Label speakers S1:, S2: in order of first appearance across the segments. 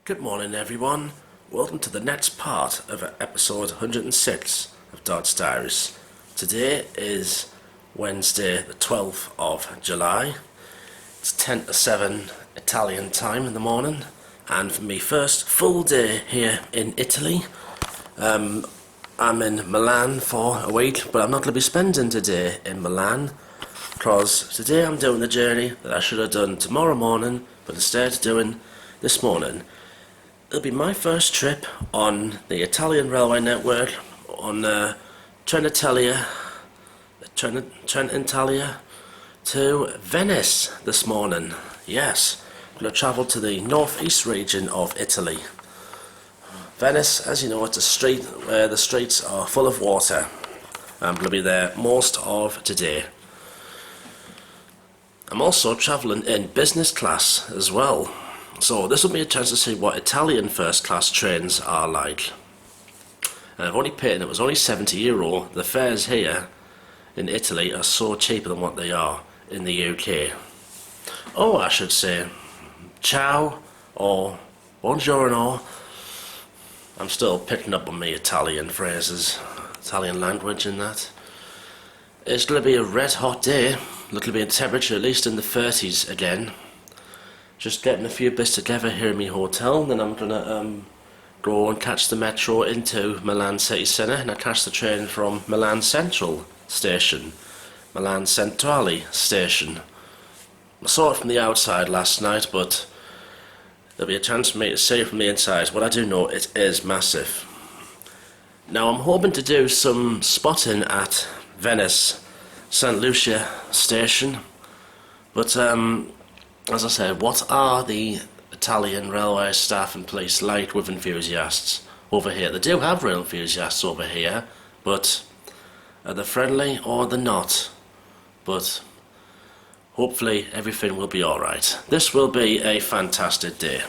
S1: Good morning everyone, welcome to the next part of episode 106 of Dodds Diaries. Today is Wednesday the 12th of July. It's 10 to 7 Italian time in the morning, and for me first full day here in Italy. I'm in Milan for a week, but I'm not going to be spending today in Milan because today I'm doing the journey that I should have done tomorrow morning, but instead doing this morning. It'll be my first trip on the Italian railway network on Trenitalia to Venice this morning. Yes, I'm going to travel to the northeast region of Italy. Venice, as you know, it's a street where the streets are full of water. I'm going to be there most of today. I'm also travelling in business class as well. So this will be a chance to see what Italian first class trains are like. And I've only paid, and it was only €70. The fares here in Italy are so cheaper than what they are in the UK. Oh, I should say ciao or buongiorno. I'm still picking up on my Italian phrases, Italian language and that. It's going to be a red hot day. Looking to be a temperature at least in the 30s again. Just getting a few bits together here in my hotel, then I'm going to go and catch the metro into Milan city centre, and I catch the train from Milan Central station, Milan Centrale station. I saw it from the outside last night, but there'll be a chance for me to see it from the inside. What I do know, it is massive. Now I'm hoping to do some spotting at Venice St Lucia station, but as I said, what are the Italian railway staff and police like with enthusiasts over here? They do have rail enthusiasts over here, but are they friendly or they're not? But hopefully everything will be alright. This will be a fantastic day.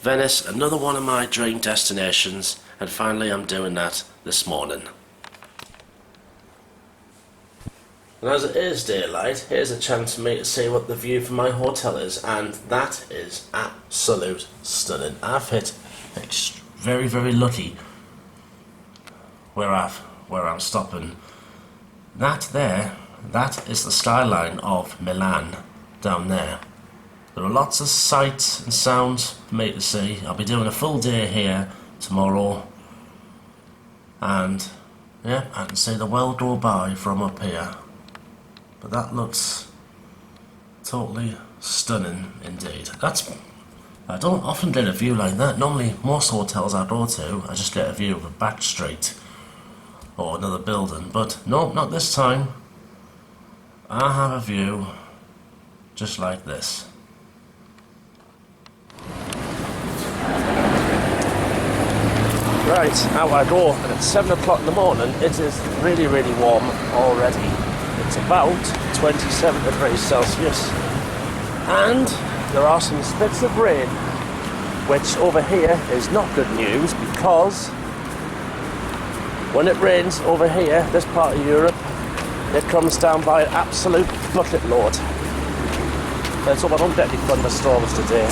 S1: Venice, another one of my dream destinations, and finally I'm doing that this morning. And as it is daylight, here's a chance for me to see what the view from my hotel is, and that is absolute stunning. I've hit very, very lucky where I'm stopping. That is the skyline of Milan down there. There are lots of sights and sounds for me to see. I'll be doing a full day here tomorrow, and yeah, I can see the world go by from up here. But that looks totally stunning indeed. I don't often get a view like that. Normally, most hotels I go to, I just get a view of a back street or another building. But no, not this time. I have a view just like this. Right, out I go, and it's 7 o'clock in the morning. It is really, really warm already. It's about 27 degrees Celsius, and there are some spits of rain, which over here is not good news, because when it rains over here, this part of Europe, it comes down by an absolute bucket load. Let's hope I don't get any thunderstorms today.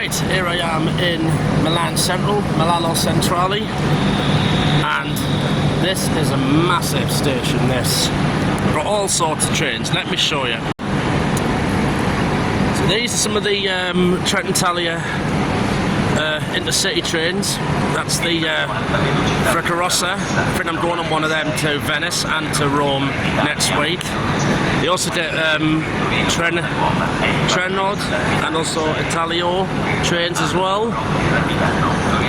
S1: Right, here I am in Milan Central, Milano Centrale, and this is a massive station, this. Got all sorts of trains, let me show you. So these are some of the Trenitalia intercity trains. That's the Frecciarossa. I think I'm going on one of them to Venice and to Rome next week. They also get Trenitalia and also Italio trains as well.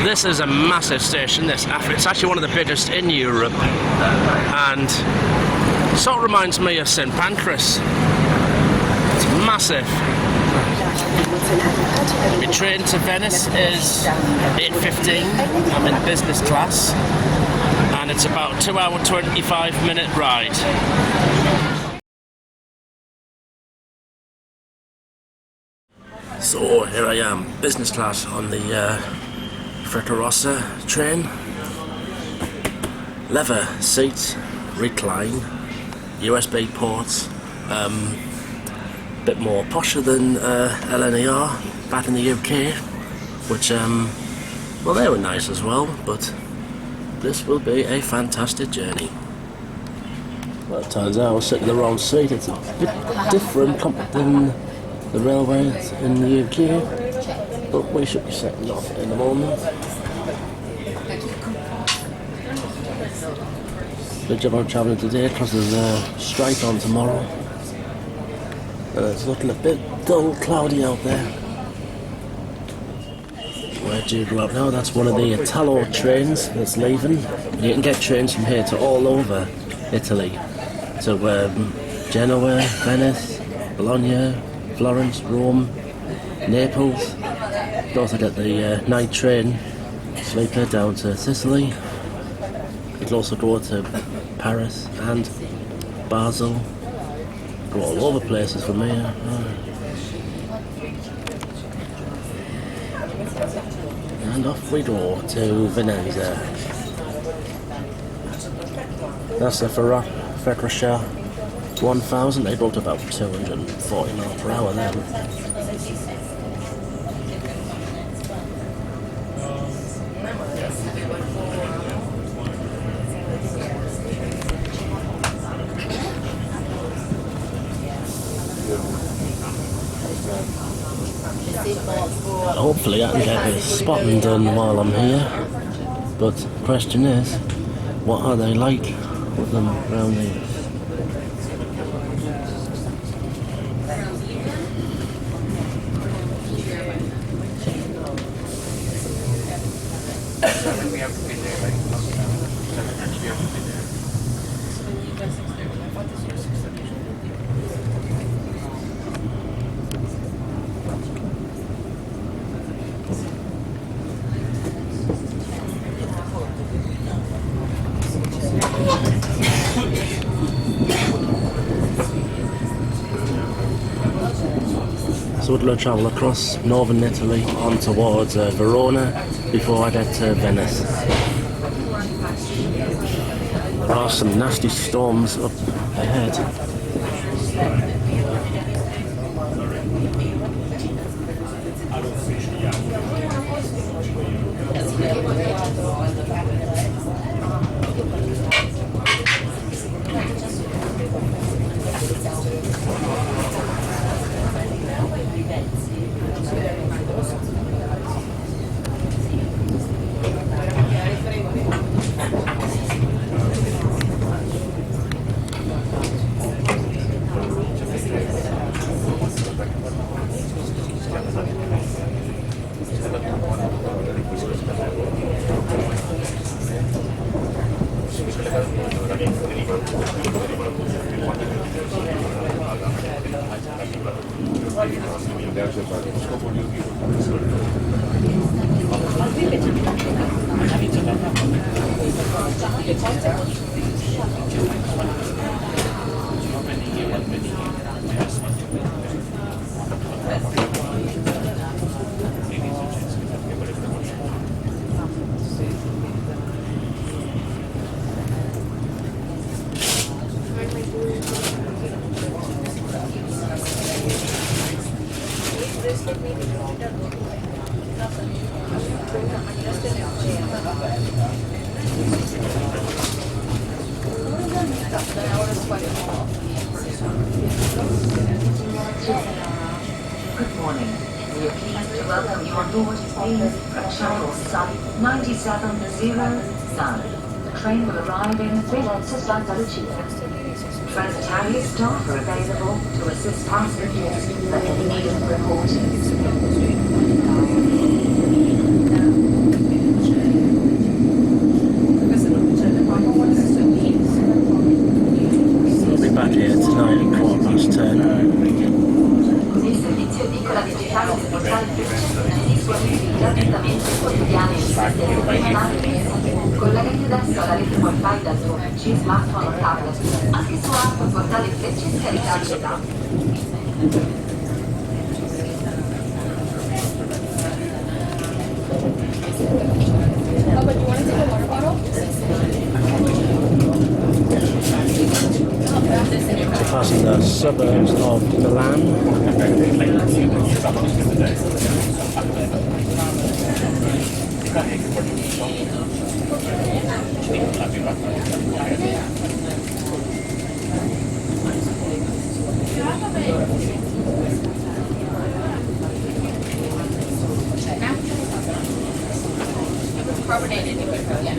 S1: This is a massive station, this. It's actually one of the biggest in Europe, and sort of reminds me of St Pancras. It's massive. My train to Venice is 8:15. I'm in business class, and it's about a 2-hour 25-minute ride. So here I am, business class on the Frecciarossa train. Leather seats, recline, USB ports. Bit more posher than LNER back in the UK, which well, they were nice as well, but this will be a fantastic journey. Well, it turns out I was sitting in the wrong seat. It's a bit different than the railways in the UK, but we should be setting off in a moment. Good job I'm travelling today because there's a strike on tomorrow. It's looking a bit dull, cloudy out there. Where do you go up now? That's one of the Italo trains that's leaving. You can get trains from here to all over Italy. To Genoa, Venice, Bologna, Florence, Rome, Naples. You also get the night train sleeper down to Sicily. You can also go to Paris and Basel. Go all over places from here. And off we go to Venice. That's the Frecciarossa 1000. They go to about 240 miles per hour then. Hopefully I can get a bit of spotting done while I'm here, but the question is, what are they like with them around here? So we're going to travel across northern Italy on towards Verona before I get to Venice. There are some nasty storms up ahead.
S2: Good morning. We are pleased to welcome you on board the Frecciarossa 9709. The train will arrive in Venice by Trenitalia staff are available to assist passengers that in need of reporting.
S1: We'll be back here tonight at 10:15.
S2: Il servizio edicola digitale del portale Frecciarossa è disponibile gratuitamente quotidiani in sistema canali. Collegati adesso alla rete wifi dal tuo PC, smartphone o tablet, anche su app portale Frecciarossa scaricabile da
S3: Oh, but you want to take a water bottle?
S1: Passing the suburbs of Milan.
S3: Carbonated, yeah.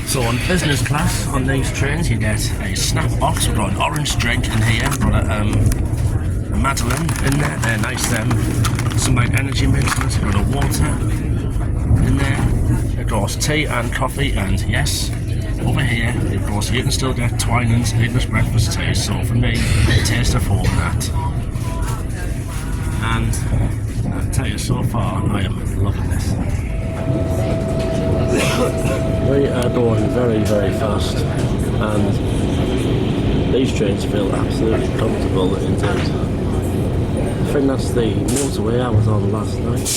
S1: So on business class on these trains you get a snack box. We've got an orange drink in here, got a Madeleine in there, they're nice them. Some like energy mixers, got a water in there, of course tea and coffee, and yes, over here of course you can still get Twinings English breakfast tea, so for me, taste of home that. And I'll tell you, so far I am loving this. We are going very, very fast, and these trains feel absolutely comfortable indeed. I think that's the motorway I was on last night.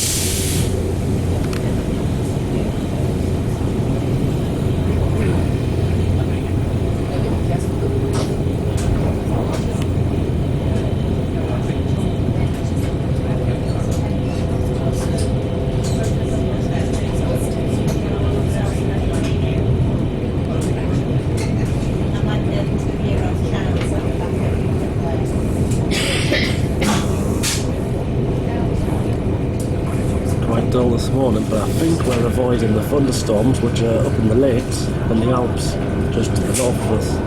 S1: Dull this morning, but I think we're avoiding the thunderstorms which are up in the lakes and the Alps just to the north of us.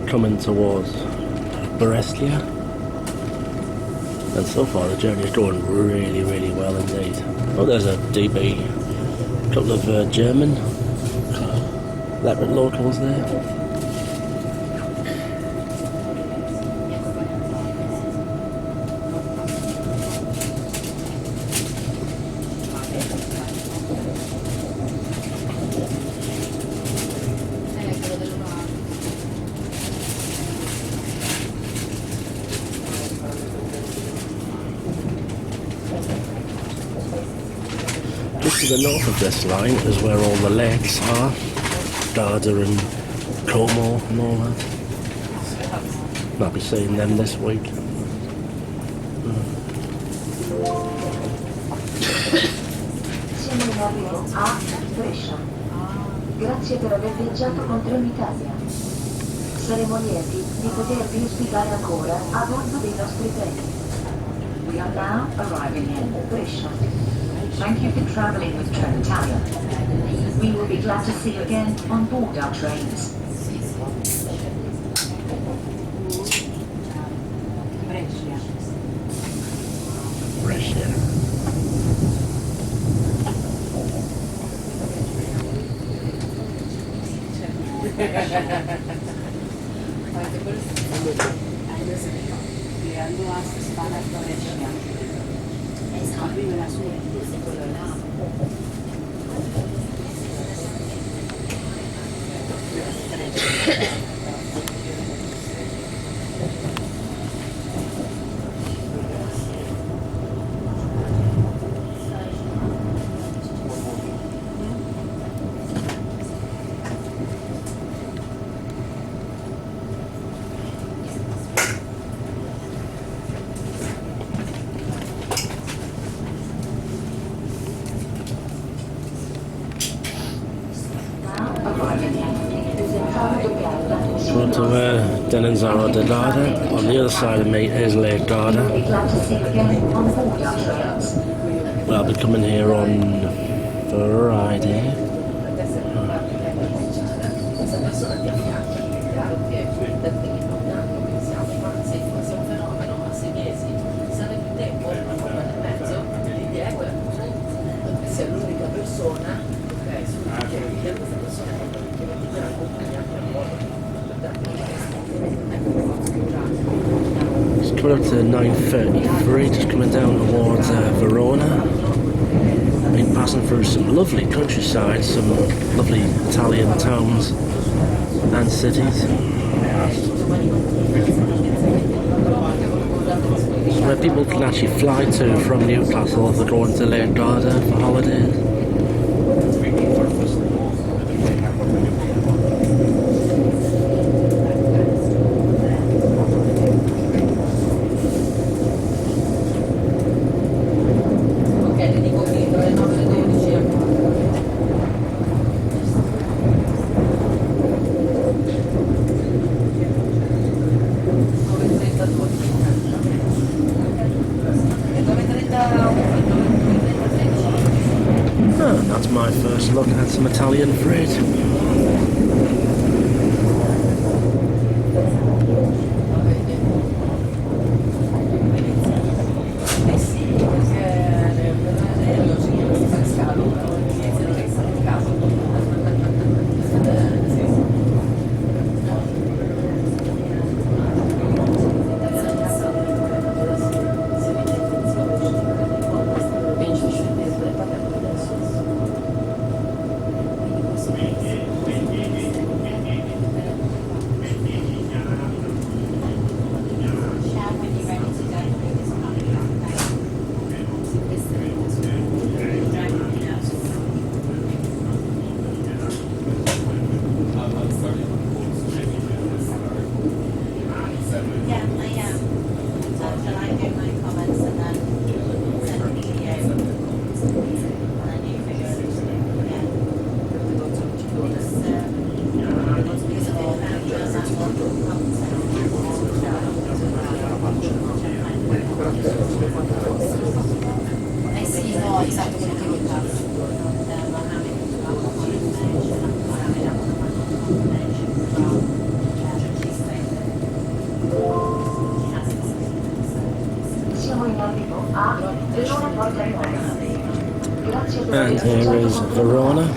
S1: Coming towards Brescia, and so far the journey is going really, really well indeed. Oh, there's a DB, a couple of German leopard locals there. To the north of this line is where all the lakes are, Garda and Como and all that. I'll be seeing them this week.
S2: Siamo in arrivo a Brescia. Grazie per aver viaggiato con Trenitalia. Saremo lieti di potervi ospitare ancora a bordo dei nostri treni. We are now arriving in Brescia. Thank you for travelling with Trenitalia. We will be glad to see you again on board our trains.
S1: here. Go to Denizaro de Garda. On the other side of me is Lake Garda. Well, I'll be coming here on Friday. Just coming up to 9:33, just coming down towards Verona. Been passing through some lovely countryside, some lovely Italian towns and cities. Where people can actually fly to from Newcastle if they're going to Lake Garda for holidays. And that's my first look at some Italian freight. And here is Verona.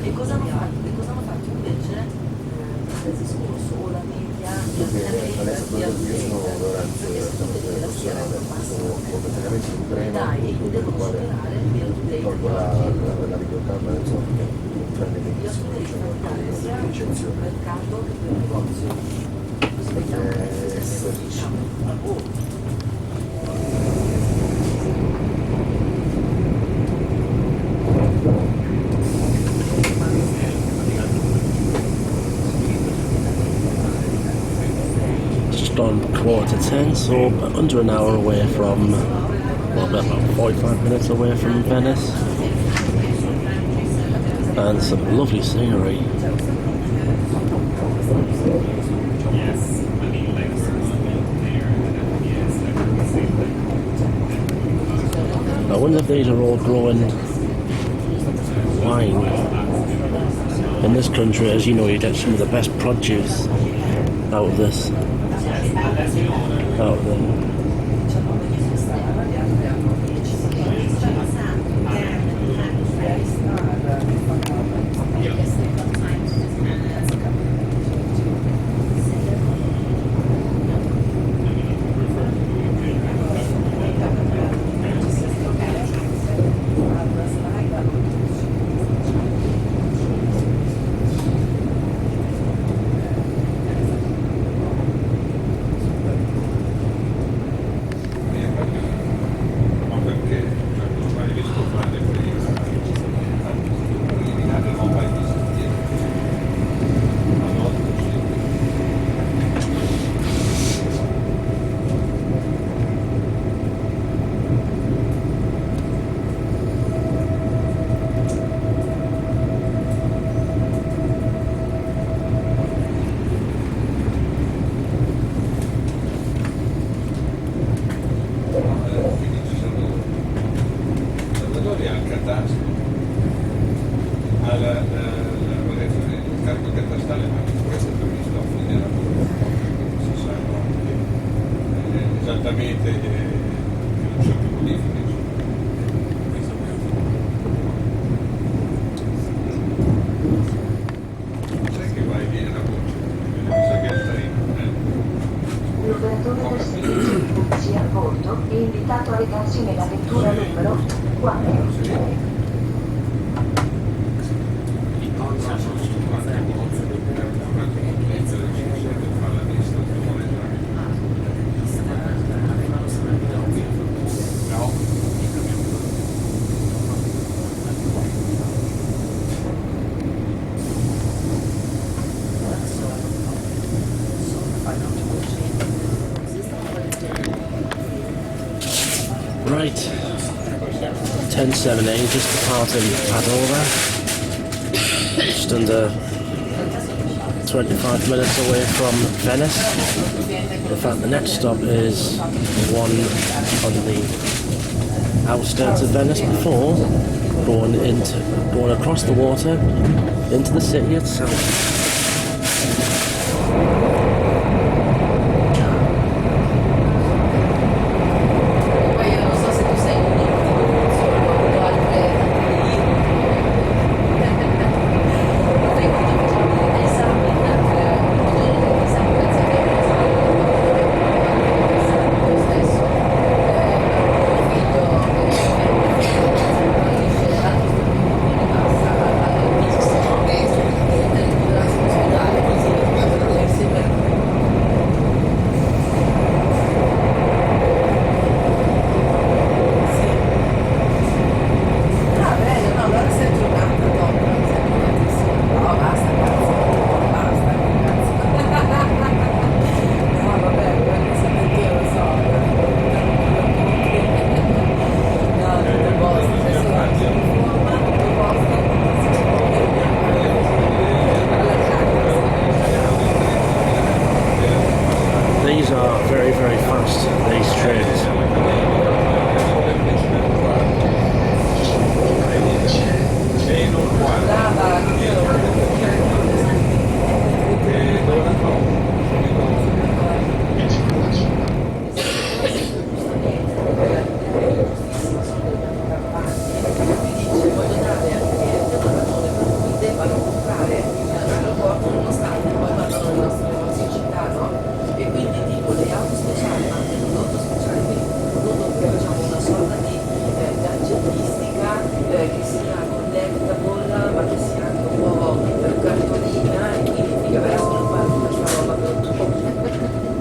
S2: E cosa hanno fatto invece? Mese scorso o la media
S4: Adesso io sono durante sono completamente in treno per il quale tolgo la videocamera insomma che prende benissimo le licenzioni
S1: 10:15, so under an hour away from, well, about 45 minutes away from Venice. And some lovely scenery. I wonder if these are all growing wine. In this country, as you know, you get some of the best produce out of this. Out of them.
S2: L'operatore del servizio sia a bordo è invitato a recarsi nella vettura numero 4.
S1: Right, 10:07 just departing Padova, just under 25 minutes away from Venice. In fact, the next stop is one on the outskirts of Venice before going across the water into the city itself. These are very, very fast, these trains.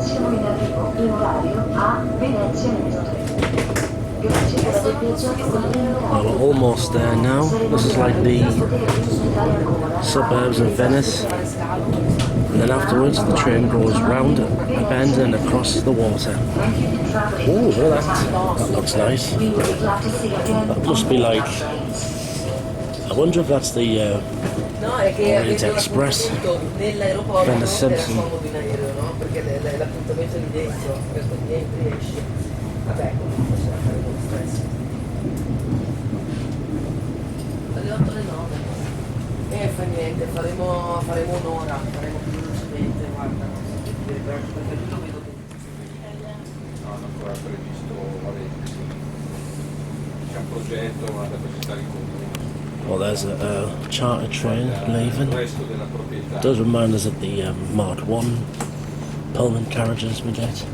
S2: Siamo in arrivo in orario a Venezia Metro. Grazie per aver viaggiato con Trenitalia.
S1: We're almost there now. This is like the suburbs of Venice. And then afterwards the train goes round a bend and across the water. Oh, look at that. That looks nice. That must be like... I wonder if that's the
S5: No, è che
S1: Orient
S5: avevano
S1: Express.
S5: appunto nell'aeroporto
S1: Venice
S5: per
S1: Simpson.
S5: comodo in aereo, no? Perché l'appuntamento è lì dentro, questo entri esci. Vabbè, comunque possiamo fare un po' di stress. Alle 8 alle 9. Fa niente, faremo un'ora, faremo più velocemente, guarda, non so che dire, perché io lo vedo che...
S4: No, hanno ancora previsto, vabbè, c'è un progetto, ma da presentare in comune.
S1: Well, there's a charter train leaving.
S4: Il resto della proprietà.
S1: It does remind us of the Mark 1 Pullman carriages we get.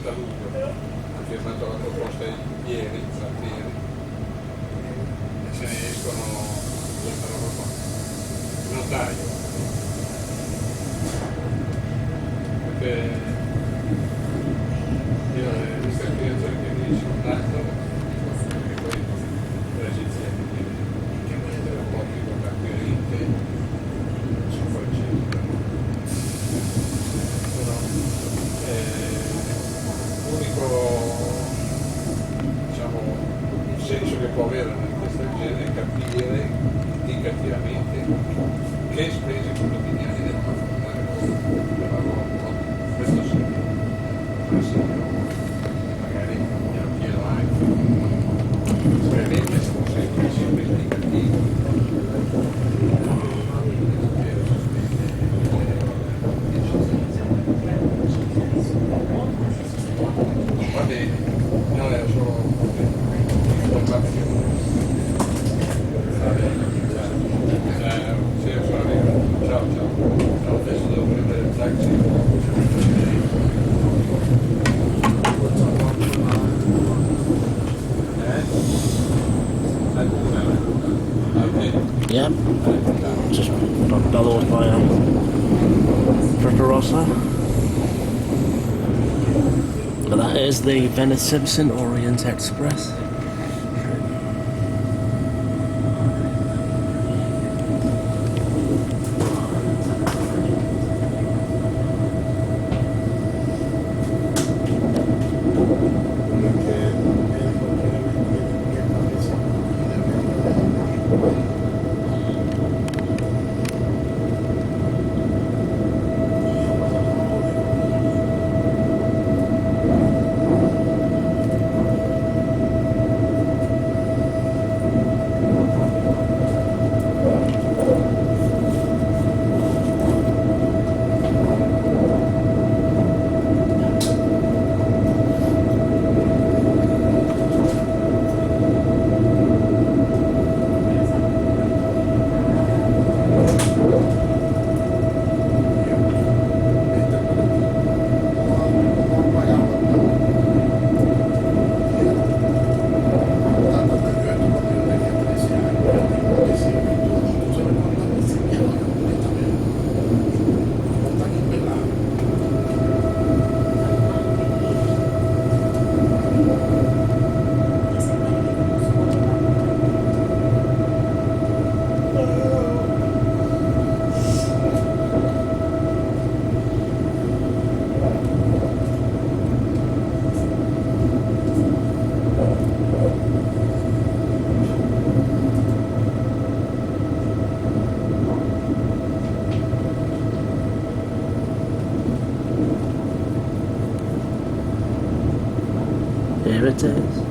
S4: Ha firmato la proposta ieri, l'altro ieri, e se ne escono questa roba qua. Il notaio. Perché io le creazioni che mi sono dato, perché poi l'agenzia che mi ha rapporti con l'acquirente sono francesi. Però l'unico, diciamo, senso che può avere una richiesta del genere è capire indicativamente che spese quotidiane devono affrontare per lavoro. Questo sì, ma sì, magari glielo chiedo anche. Sicuramente sono sempre indicativo. Va bene, no, era solo informazione. Va bene, sì, sono arrivato. Ciao, ciao. Adesso devo prendere il taxi.
S1: Yep. Just bellowed by Frecciarossa. But that is the Venice Simpson Orient Express. Here it is.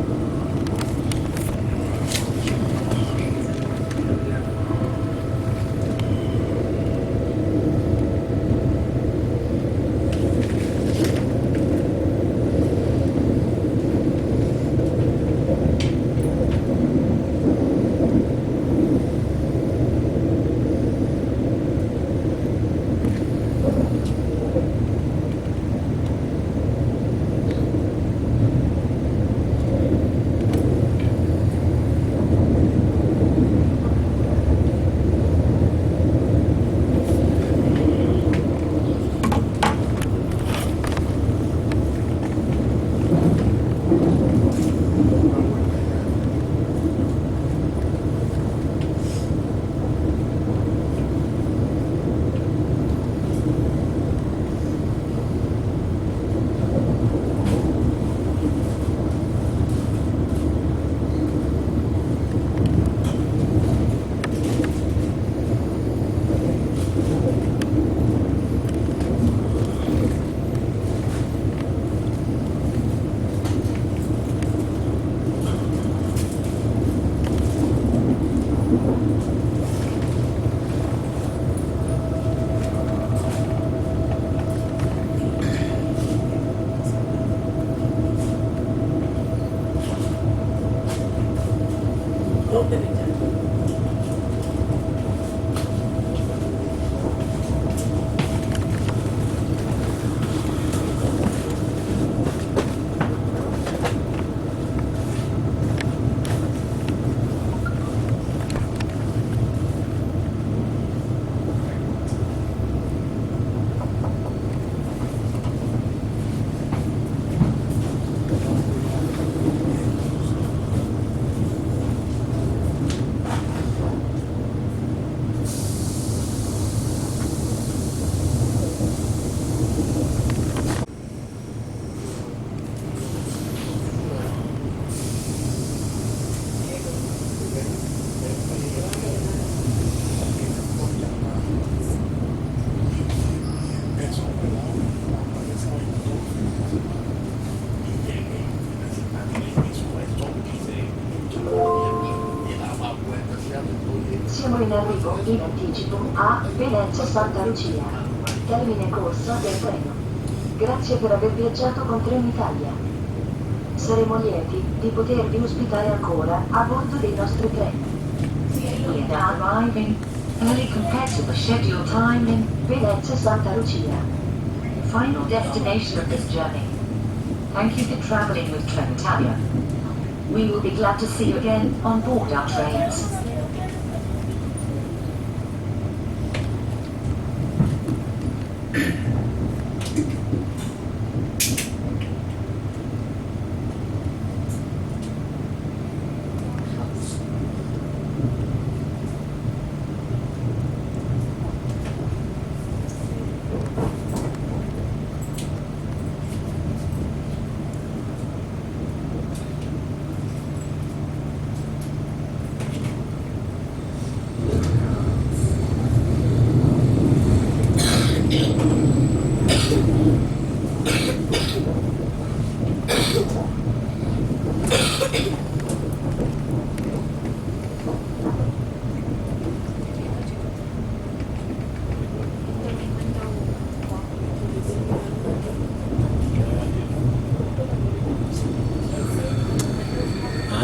S2: Siamo in arrivo in anticipo a Venezia Santa Lucia, termine corso del treno. Grazie per aver viaggiato con Trenitalia. Saremo lieti di potervi ospitare ancora a bordo dei nostri treni. We are now arriving early compared to the scheduled time in Venezia Santa Lucia, final destination of this journey. Thank you for traveling with Trenitalia. We will be glad to see you again on board our trains.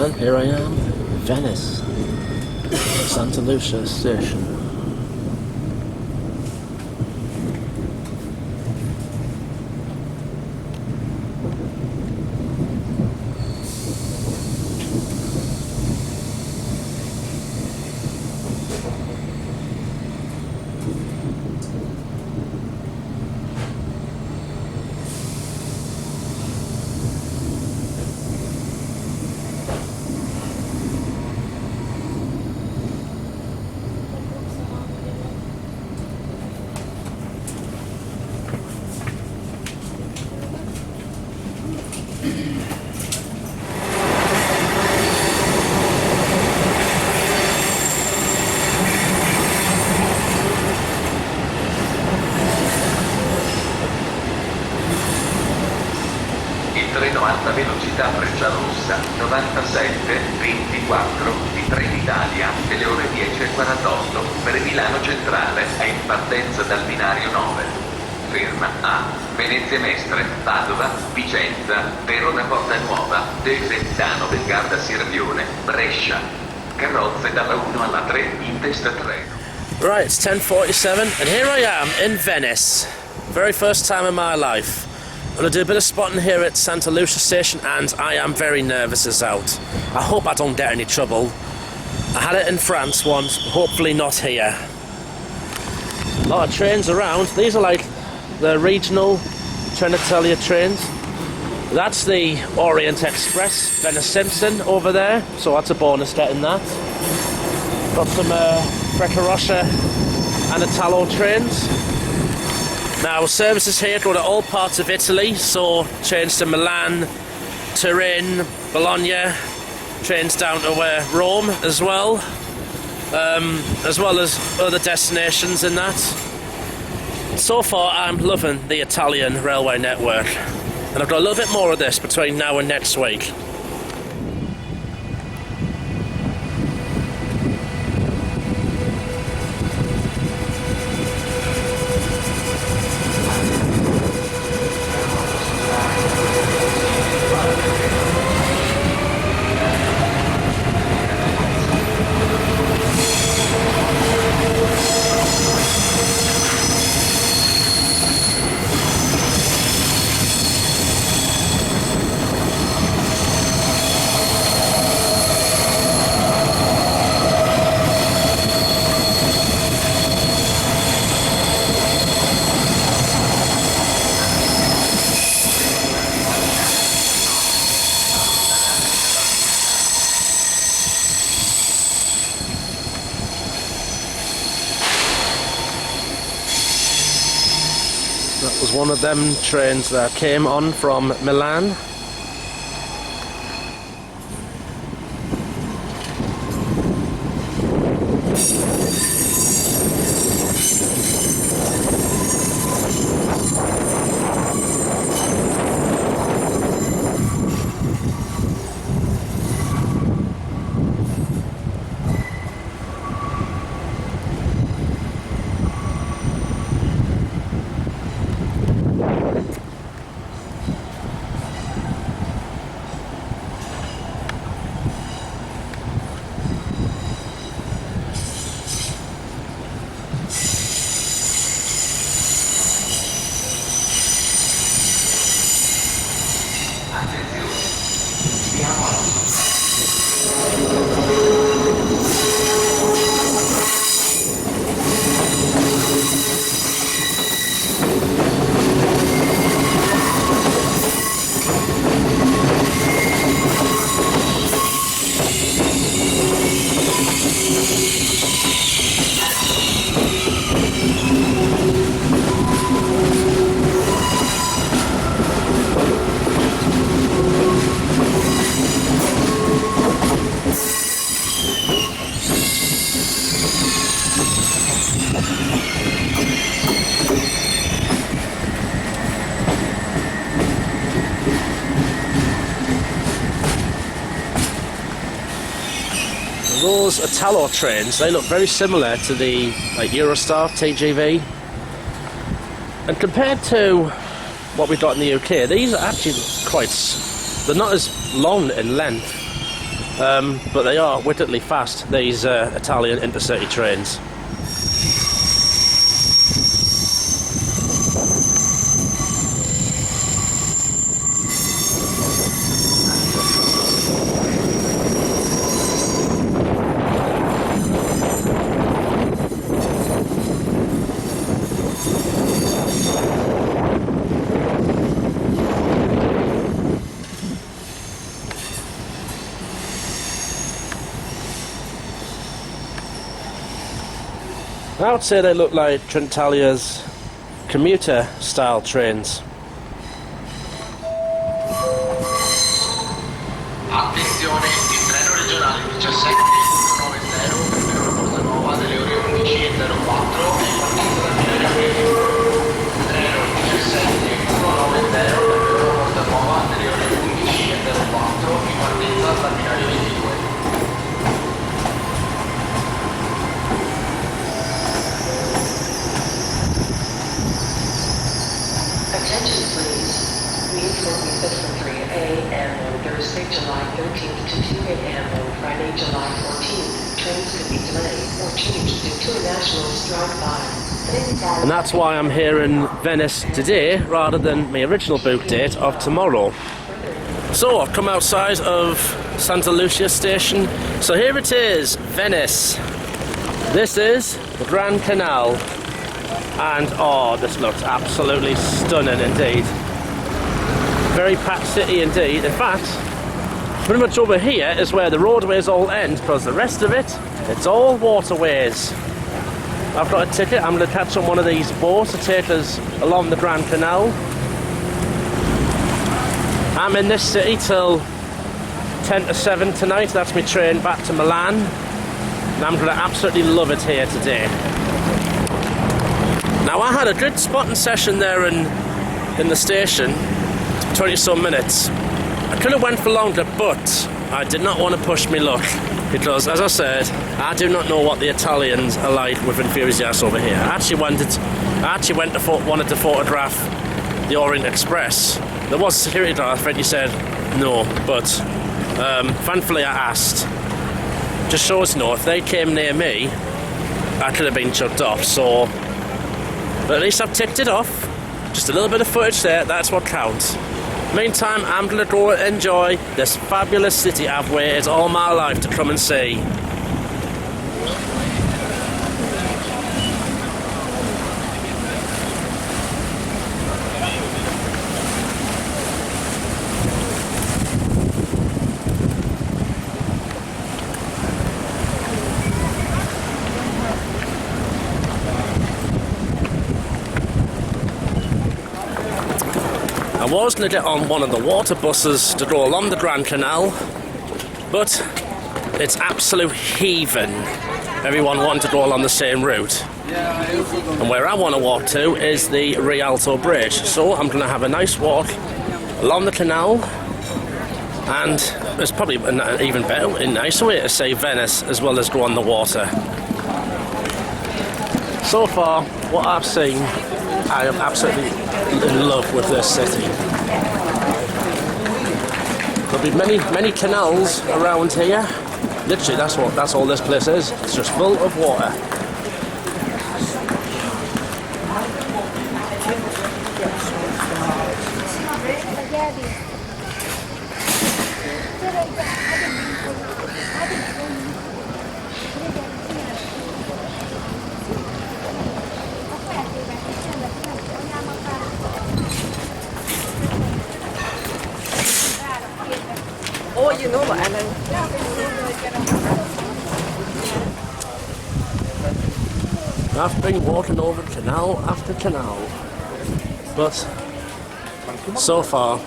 S1: And here I am, Venice, Santa Lucia station.
S6: Treno alta velocità Frecciarossa 97-24 di Trenitalia delle ore 10:48 per Milano Centrale è in partenza dal binario 9. Ferma a Venezia Mestre, Padova, Vicenza, Verona Porta Nuova, Desenzano del Garda Sirvione, Brescia. Carrozze dalla 1 alla 3 in testa treno.
S1: Right, it's 10:47 and here I am in Venice. Very first time in my life. I'm going to do a bit of spotting here at Santa Lucia station and I am very nervous as out. I hope I don't get any trouble. I had it in France once, but hopefully not here. A lot of trains around. These are like the regional Trenitalia trains. That's the Orient Express, Venice Simpson over there, so that's a bonus getting that. Got some Frecciarossa and Italo trains. Now services here go to all parts of Italy, so trains to Milan, Turin, Bologna, trains down to Rome as well as other destinations in that. So far I'm loving the Italian railway network, and I've got a little bit more of this between now and next week. That was one of them trains that came on from Milan. Those Italo trains, they look very similar to the Eurostar TGV, and compared to what we've got in the UK, these are actually they're not as long in length, but they are wittedly fast, these Italian intercity trains. I would say they look like Trenitalia's commuter style trains.
S7: Attenzione, il treno regionale 1790 per una Porta Nuova delle ore 11:04 è in partenza da Milano. Treno 1790 per una Porta Nuova delle ore 11:04 in partenza da Milano 22.
S2: Attention please. We inform you that from 3 a.m. on Thursday, July 13th to 2 a.m. on Friday, July 14th, trains could be delayed or changed due to a national strike by.
S1: And that's why I'm here in Venice today rather than my original book date of tomorrow. So I've come outside of Santa Lucia station. So here it is, Venice. This is the Grand Canal. And oh, this looks absolutely stunning indeed. Very packed city indeed. In fact, pretty much over here is where the roadways all end, because the rest of it, it's all waterways. I've got a ticket. I'm going to catch on one of these boats to take us along the Grand Canal. I'm in this city till 10 to 7 tonight. That's my train back to Milan. And I'm going to absolutely love it here today. Now I had a good spotting session there in the station, 20 some minutes. I could have went for longer, but I did not want to push my luck, because as I said, I do not know what the Italians are like with enthusiasts over here. I actually wanted to photograph the Orient Express. There was a security guard, I think he said no, but thankfully I asked. Just shows, you know, if they came near me, I could have been chucked off, so... But at least I've ticked it off. Just a little bit of footage there, that's what counts. Meantime, I'm going to go and enjoy this fabulous city I've waited all my life to come and see. was going to get on one of the water buses to go along the Grand Canal, but it's absolute heaving. Everyone wanted to go along the same route. And where I want to walk to is the Rialto Bridge. So I'm going to have a nice walk along the canal, and it's probably an even better and nicer way to say Venice as well as go on the water. So far, what I've seen, I am absolutely in love with this city. There'll be many canals around here. Literally, that's all this place is. It's just full of water.
S5: Oh, you know what, Ellen?
S1: I've been walking over canal after canal, but so far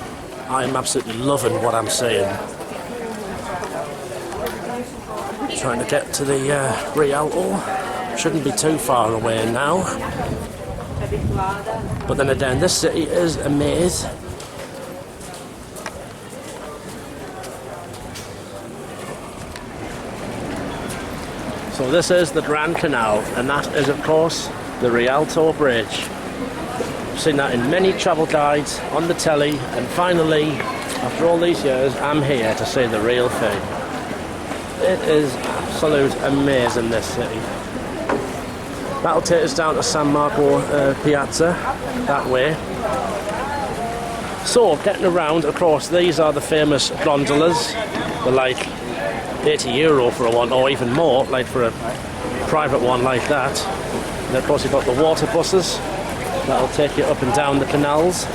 S1: I'm absolutely loving what I'm seeing. Trying to get to the Rialto, shouldn't be too far away now, but then again this city is a maze. So this is the Grand Canal, and that is of course the Rialto Bridge. I've seen that in many travel guides, on the telly, and finally, after all these years, I'm here to see the real thing. It is absolute amazing, this city. That'll take us down to San Marco Piazza, that way. So, getting around, of course, these are the famous gondolas. They're like €80 for a one, or even more, like for a private one like that. And of course you've got the water buses that'll take you up and down the canals.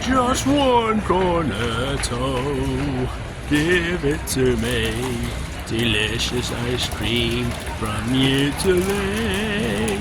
S1: Just one cornetto, give it to me. Delicious ice cream from Italy.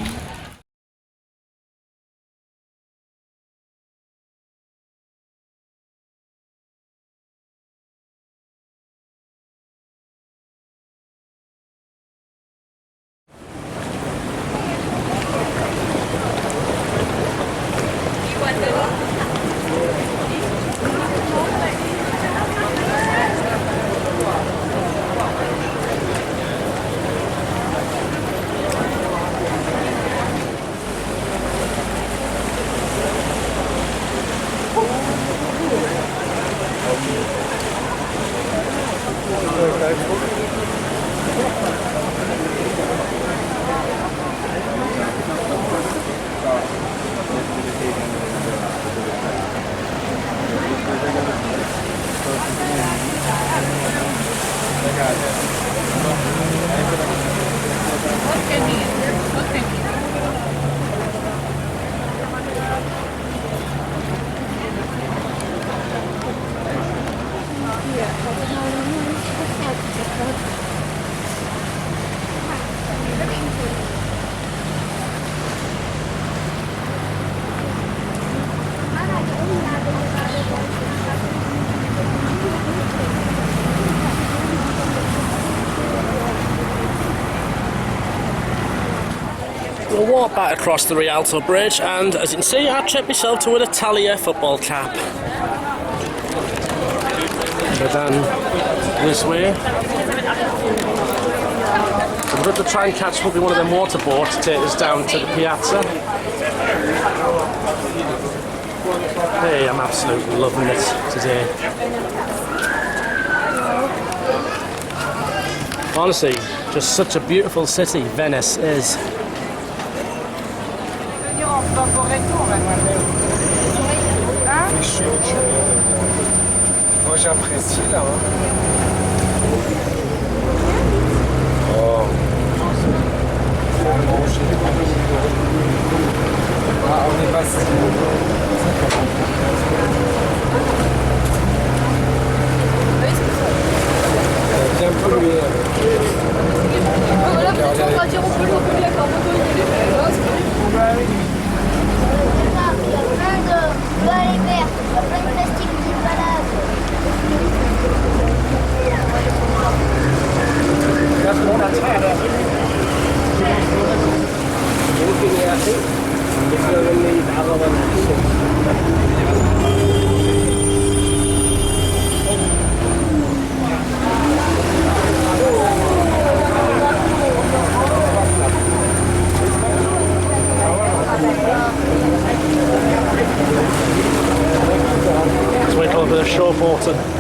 S1: We'll walk back across the Rialto Bridge, and as you can see, I treat myself to an Italia football cap. But then this way, I'm going to try and catch probably one of them water boats to take us down to the piazza. Hey, I'm absolutely loving it today. Honestly, just such a beautiful city Venice is.
S4: Moi j'apprécie là. Oh. Ah, on est passé. Bien pollué.
S3: Voilà, on va dire au
S1: showboating.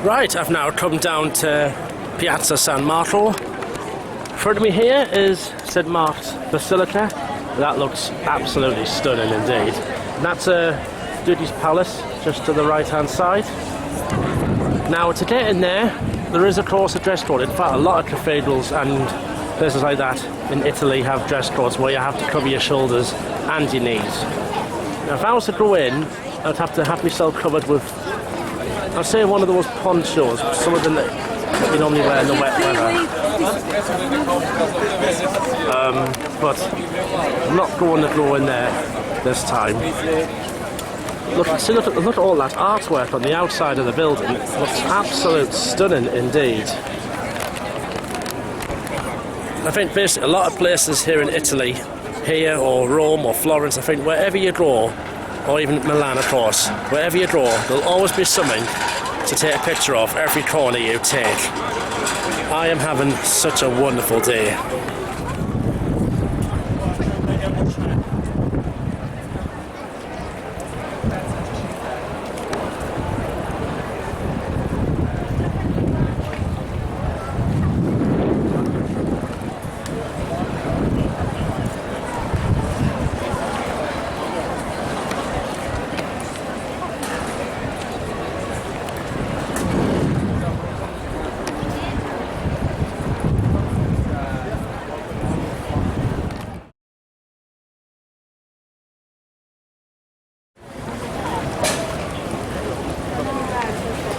S1: Right, I've now come down to Piazza San Marco. In front of me here is St. Mark's Basilica. That looks absolutely stunning indeed. And that's Dodds Palace, just to the right hand side. Now to get in there, there is of course a dress code. In fact, a lot of cathedrals and places like that in Italy have dress codes where you have to cover your shoulders and your knees. Now if I was to go in, I'd have to have myself covered with, I'd say, one of those ponchos, some of them that you normally wear in the wet weather. But I'm not going to go in there this time. Look at all that artwork on the outside of the building. It looks absolutely stunning indeed. I think basically a lot of places here in Italy, here or Rome or Florence, I think wherever you go, or even Milan of course, wherever you go, there'll always be something to take a picture of every corner you take. I am having such a wonderful day.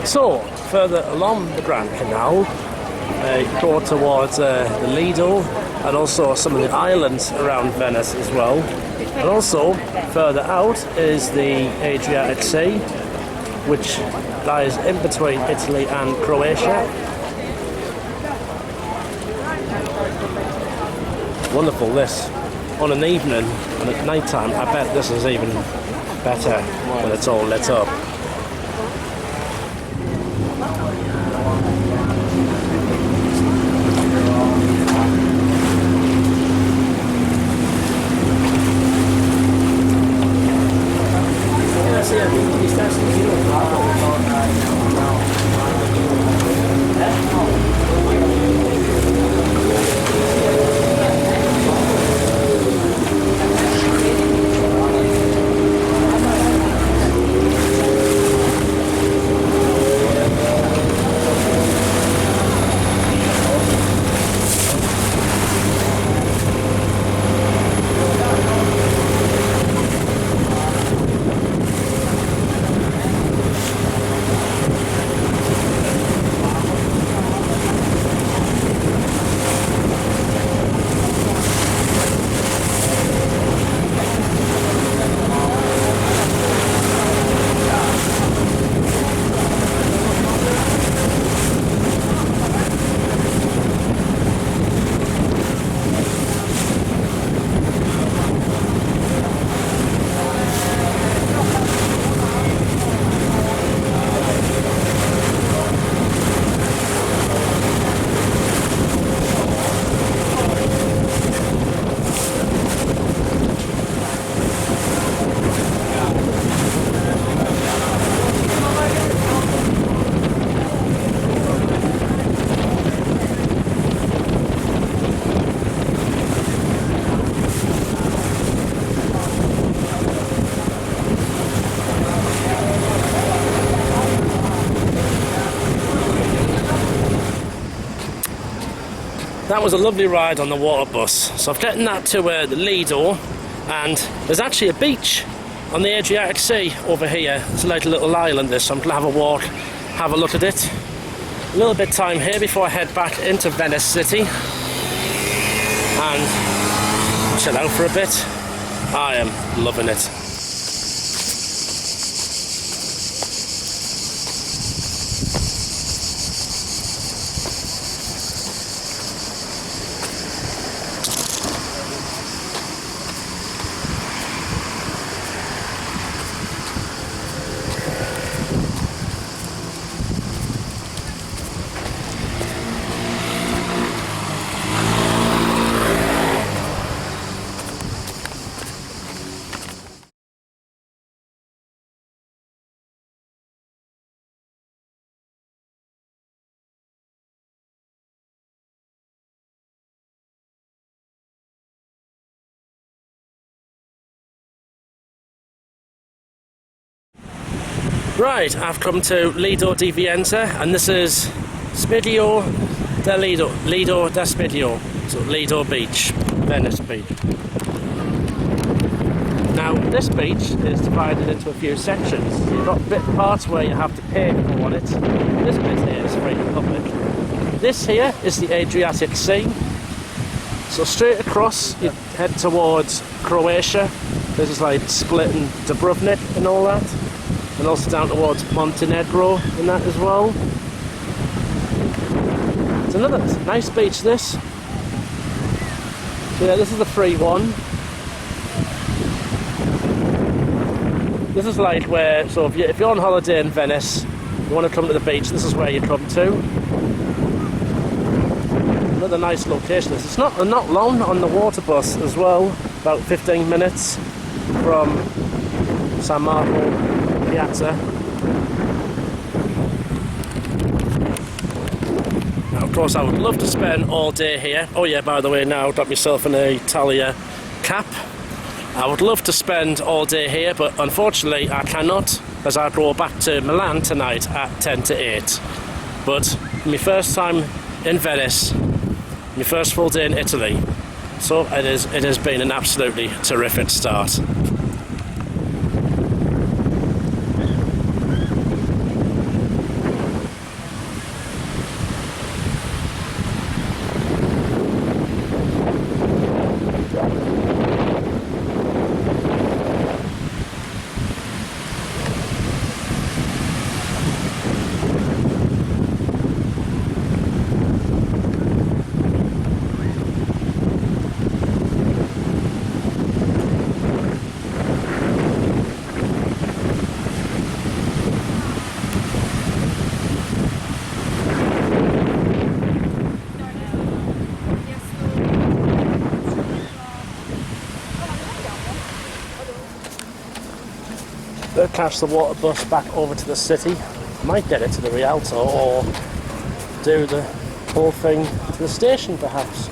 S1: So, further along the Grand Canal, go towards the Lido and also some of the islands around Venice as well. And also, further out is the Adriatic Sea, which lies in between Italy and Croatia. Wonderful this. On an evening and at night time, I bet this is even better when it's all lit up. That was a lovely ride on the water bus. So I've taken that to the Lido, and there's actually a beach on the Adriatic Sea over here. It's like a little island this, so I'm going to have a walk, have a look at it. A little bit of time here before I head back into Venice City and chill out for a bit. I am loving it. Right, I've come to Lido di Vienza, and this is Spidio del Lido, Lido da Spidio, so Lido Beach, Venice Beach. Now, this beach is divided into a few sections. You've got parts where you have to pay for it. This bit here is free and public. This here is the Adriatic Sea. So straight across, you head towards Croatia. This is like splitting Dubrovnik and all that. And also down towards Montenegro and that as well. It's another nice beach, this. So yeah, this is the free one. This is like where, so if you're on holiday in Venice, you want to come to the beach, this is where you come to. Another nice location. It's not long on the water bus as well, about 15 minutes from San Marco Piazza. Now, of course, I would love to spend all day here. Oh yeah, by the way, now I've got myself an Italia cap. I would love to spend all day here, but unfortunately I cannot, as I go back to Milan tonight at 10 to 8. But my first time in Venice, my first full day in Italy, so it has been an absolutely terrific start. catch the water bus back over to the city. Might get it to the Rialto or do the whole thing to the station perhaps.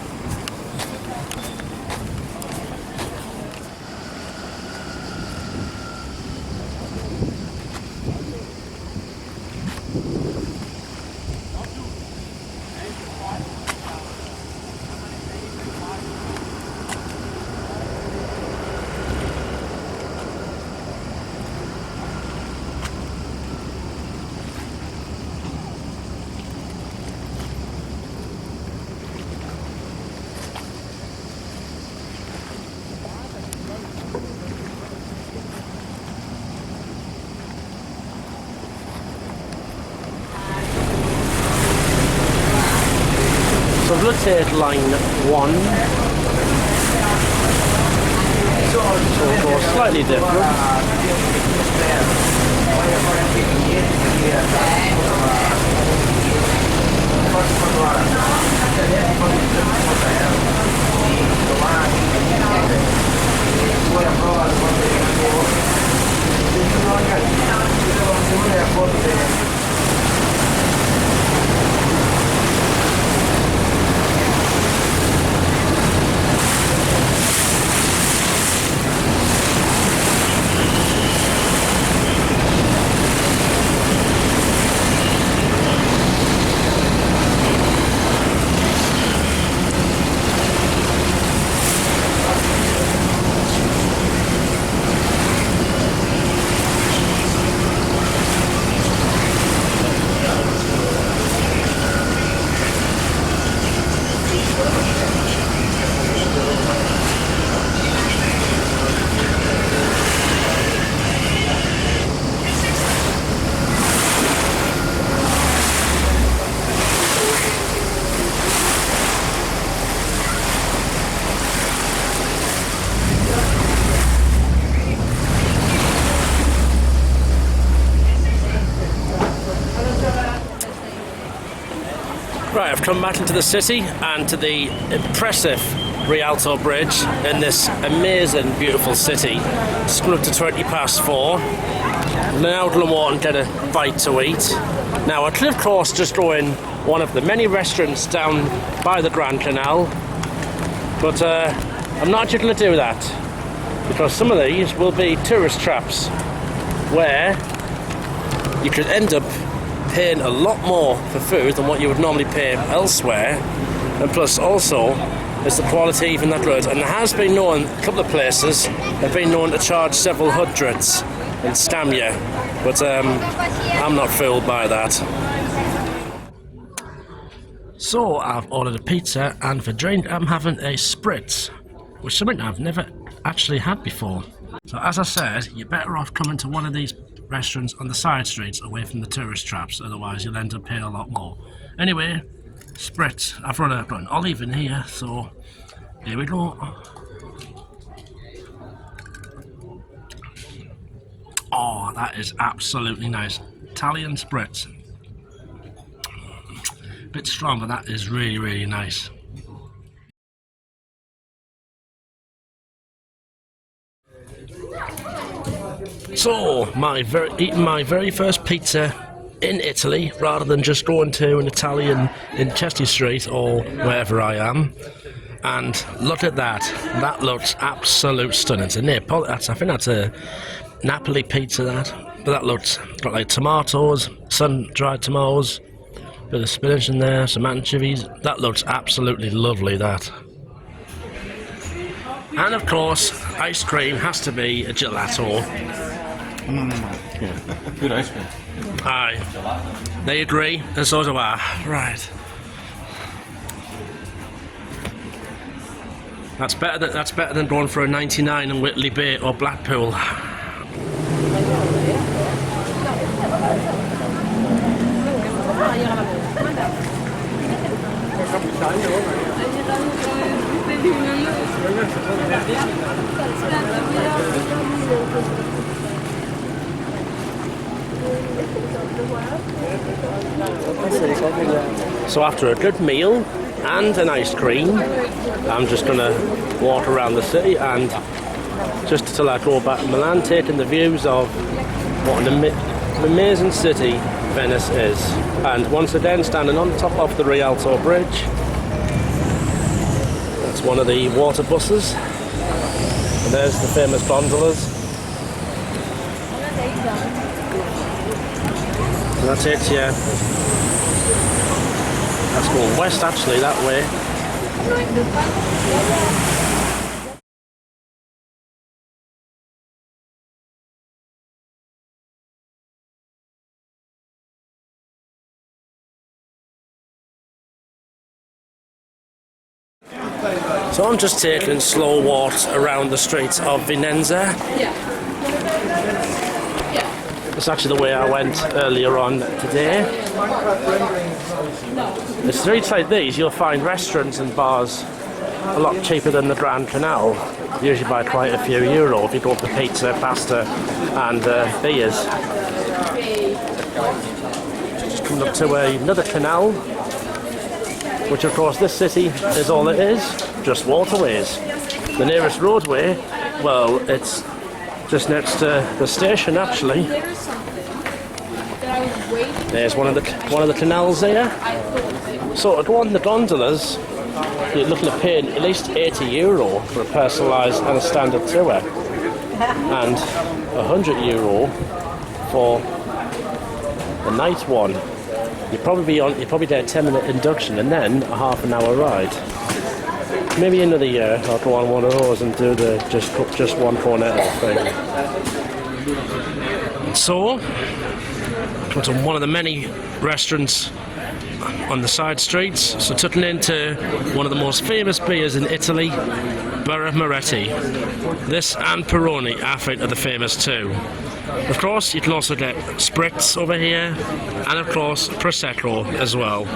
S1: So I've looked at line 1, so it goes slightly different. Right, I've come back into the city and to the impressive Rialto Bridge in this amazing, beautiful city. Just gone up to 4:20. Now to water and get a bite to eat. Now I could of course just go in one of the many restaurants down by the Grand Canal, but I'm not actually going to do that because some of these will be tourist traps where you could end up paying a lot more for food than what you would normally pay elsewhere, and plus also is the quality even that good. And there has been known, a couple of places have been known to charge several hundreds and scam you, but I'm not fooled by that. So I've ordered a pizza, and for drink I'm having a spritz, which is something I've never actually had before. So as I said, you're better off coming to one of these restaurants on the side streets away from the tourist traps, otherwise you'll end up paying a lot more. Anyway, spritz. I've got an olive in here, so here we go. Oh, that is absolutely nice. Italian spritz. Bit strong, but that is really, really nice. So, eating my very first pizza in Italy, rather than just going to an Italian in Chester Street or wherever I am. And look at that. That looks absolute stunning. It's a Napoli. I think that's a Napoli pizza, that. But that looks got like tomatoes, sun-dried tomatoes, bit of spinach in there, some anchovies. That looks absolutely lovely, that. And of course, ice cream has to be a gelato.
S4: Yeah. Good ice cream.
S1: Aye. They agree, and so do I. Right. That's better than going for a 99 in Whitley Bay or Blackpool. So after a good meal and an ice cream, I'm just going to walk around the city, and just till I go back to Milan, taking the views of what an amazing city Venice is. And once again, standing on top of the Rialto Bridge. That's one of the water buses. And there's the famous gondolas. And that's it, yeah. That's going west actually, that way. So I'm just taking slow walks around the streets of Vicenza. It's actually the way I went earlier on today. The streets like these, you'll find restaurants and bars a lot cheaper than the Grand Canal. Usually by quite a few euro if you go for pizza, pasta and beers. Just coming up to another canal, which of course this city is all it is, just waterways. The nearest roadway, well, it's just next to the station actually. There's one of the canals there. So to go on the gondolas, you're looking at paying at least €80 for a personalised and a standard tour, and €100 for the night one. You'd probably do a 10-minute induction and then a half-an-hour ride. Maybe another year I'll go on one of those and do the just one cornetto thing. So, come to one of the many restaurants on the side streets. So tucking into one of the most famous beers in Italy, Birra Moretti. This and Peroni, I think, are the famous too. Of course, you can also get Spritz over here, and of course, Prosecco as well.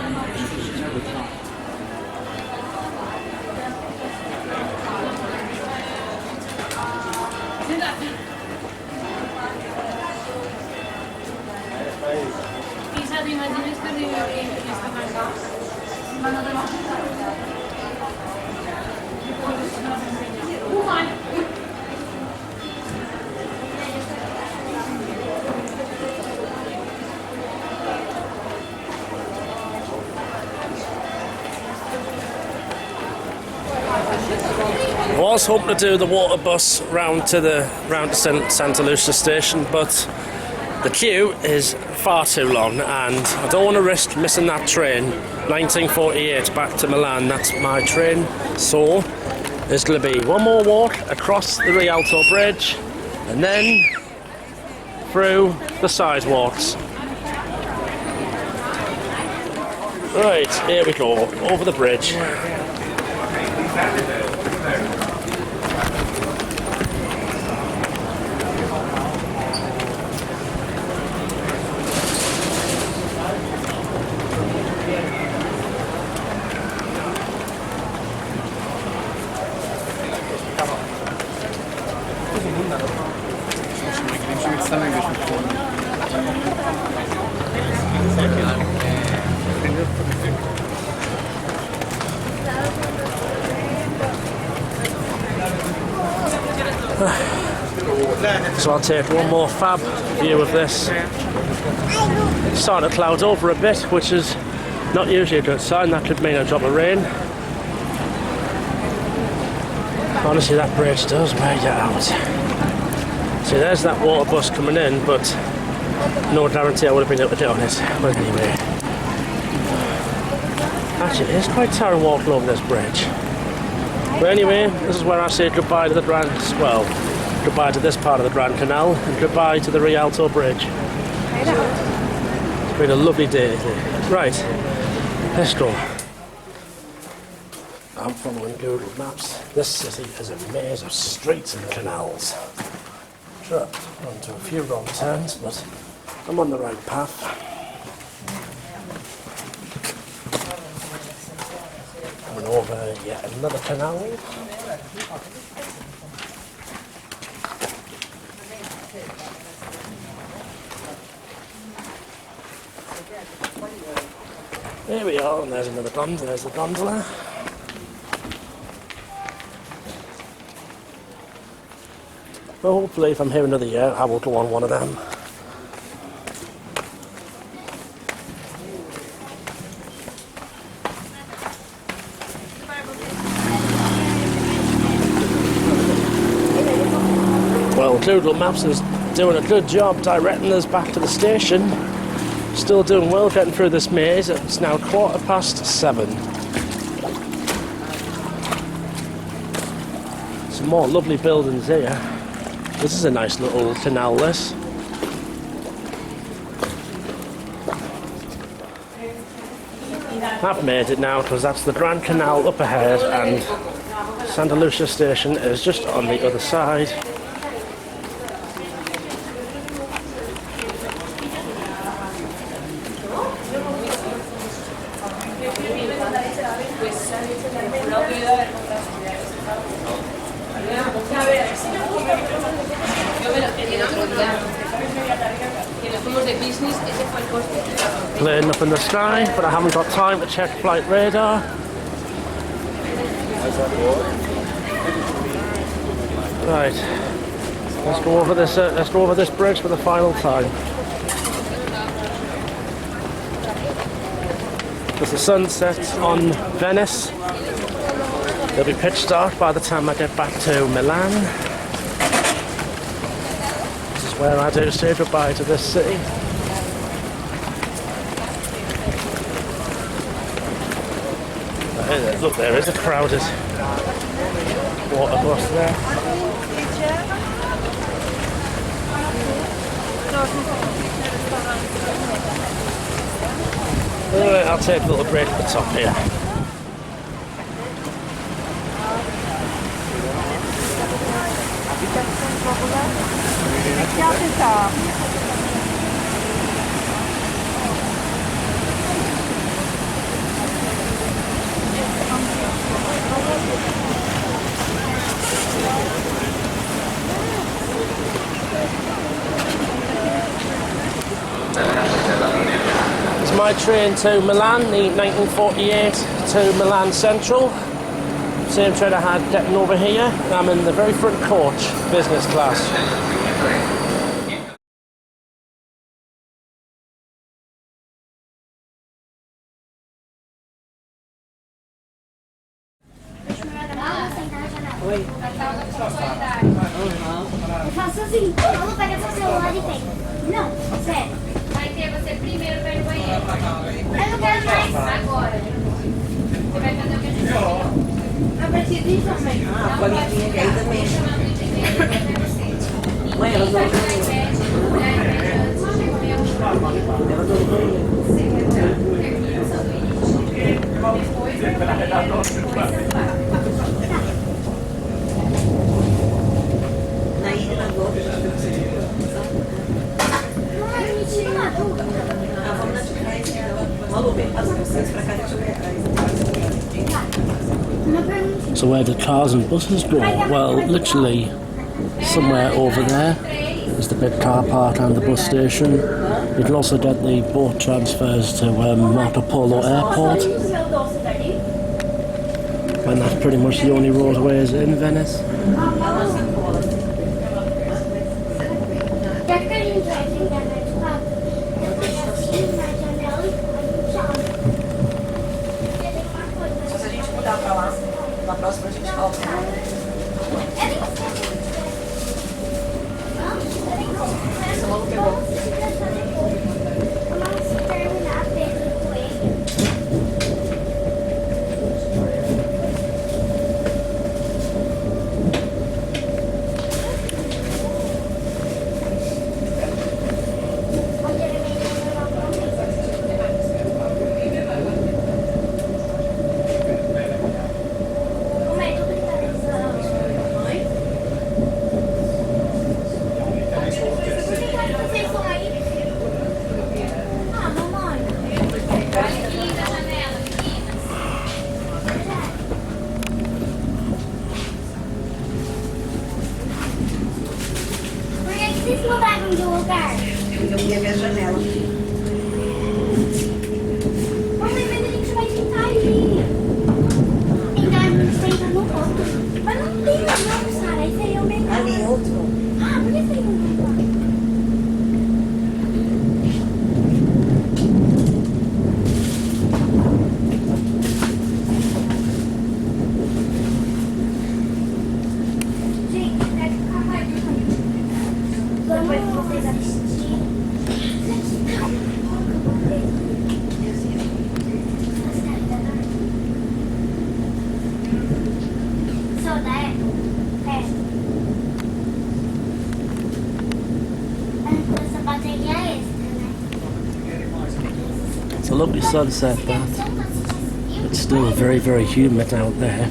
S1: I was hoping to do the water bus round to Santa Lucia station, but the queue is far too long and I don't want to risk missing that train. 1948 back to Milan, that's my train. So there's going to be one more walk across the Rialto Bridge and then through the sidewalks. Right, here we go, over the bridge. So I'll take one more fab view of this. It's starting to cloud over a bit, which is not usually a good sign. That could mean a drop of rain. Honestly, that bridge does wear you out. See, there's that water bus coming in, but no guarantee I would have been able to get on it. But anyway, actually, it's quite tiring walking over this bridge. But anyway, this is where I say goodbye to the goodbye to this part of the Grand Canal and goodbye to the Rialto Bridge. It's been a lovely day today. Right, let's go. I'm following Google Maps. This city is a maze of streets and canals. Sure, run to a few wrong turns, but I'm on the right path. Coming over yet another canal. There we are, and there's another gondola. There's the gondola. Well, hopefully, if I'm here another year, I will go on one of them. Google Maps is doing a good job directing us back to the station. Still doing well getting through this maze. It's now 7:15. Some more lovely buildings here. This is a nice little canal, this. I've made it now because that's the Grand Canal up ahead and Santa Lucia station is just on the other side. Playing up in the sky, but I haven't got time to check flight radar. Right, let's go over this. Let's go over this bridge for the final time. As the sun sets on Venice, it'll be pitch dark by the time I get back to Milan. This is where I do say goodbye to this city. Look, there is a crowded water bus there. I'll take a little break at the top here. It's my train to Milan, the 1948 to Milan Central. Same train I had getting over here. I'm in the very front coach, business class.
S8: Faço assim, eu vou pegar seu celular e tem. Não, sério. Vai ter você primeiro para ir no banheiro. Eu não quero mais. Agora. Você vai fazer o que a gente quer. Eu preciso disso também.
S5: Ah, pode vir aqui aí também. Mãe, elas vão ver. Na ilha, na volta.
S8: Mamãe, me tira uma dúvida.
S5: Ah, vamos na de trás. Malu, vem passar vocês pra cá de trás.
S1: So where do cars and buses go? Well, literally somewhere over there is the big car park and the bus station. You can also get the boat transfers to Marco Polo Airport. And that's pretty much the only roadways in Venice.
S5: Se a gente mudar pra lá, na próxima a gente volta. Essa Malu pegou.
S1: lovely sunset, but it's still very, very humid out there.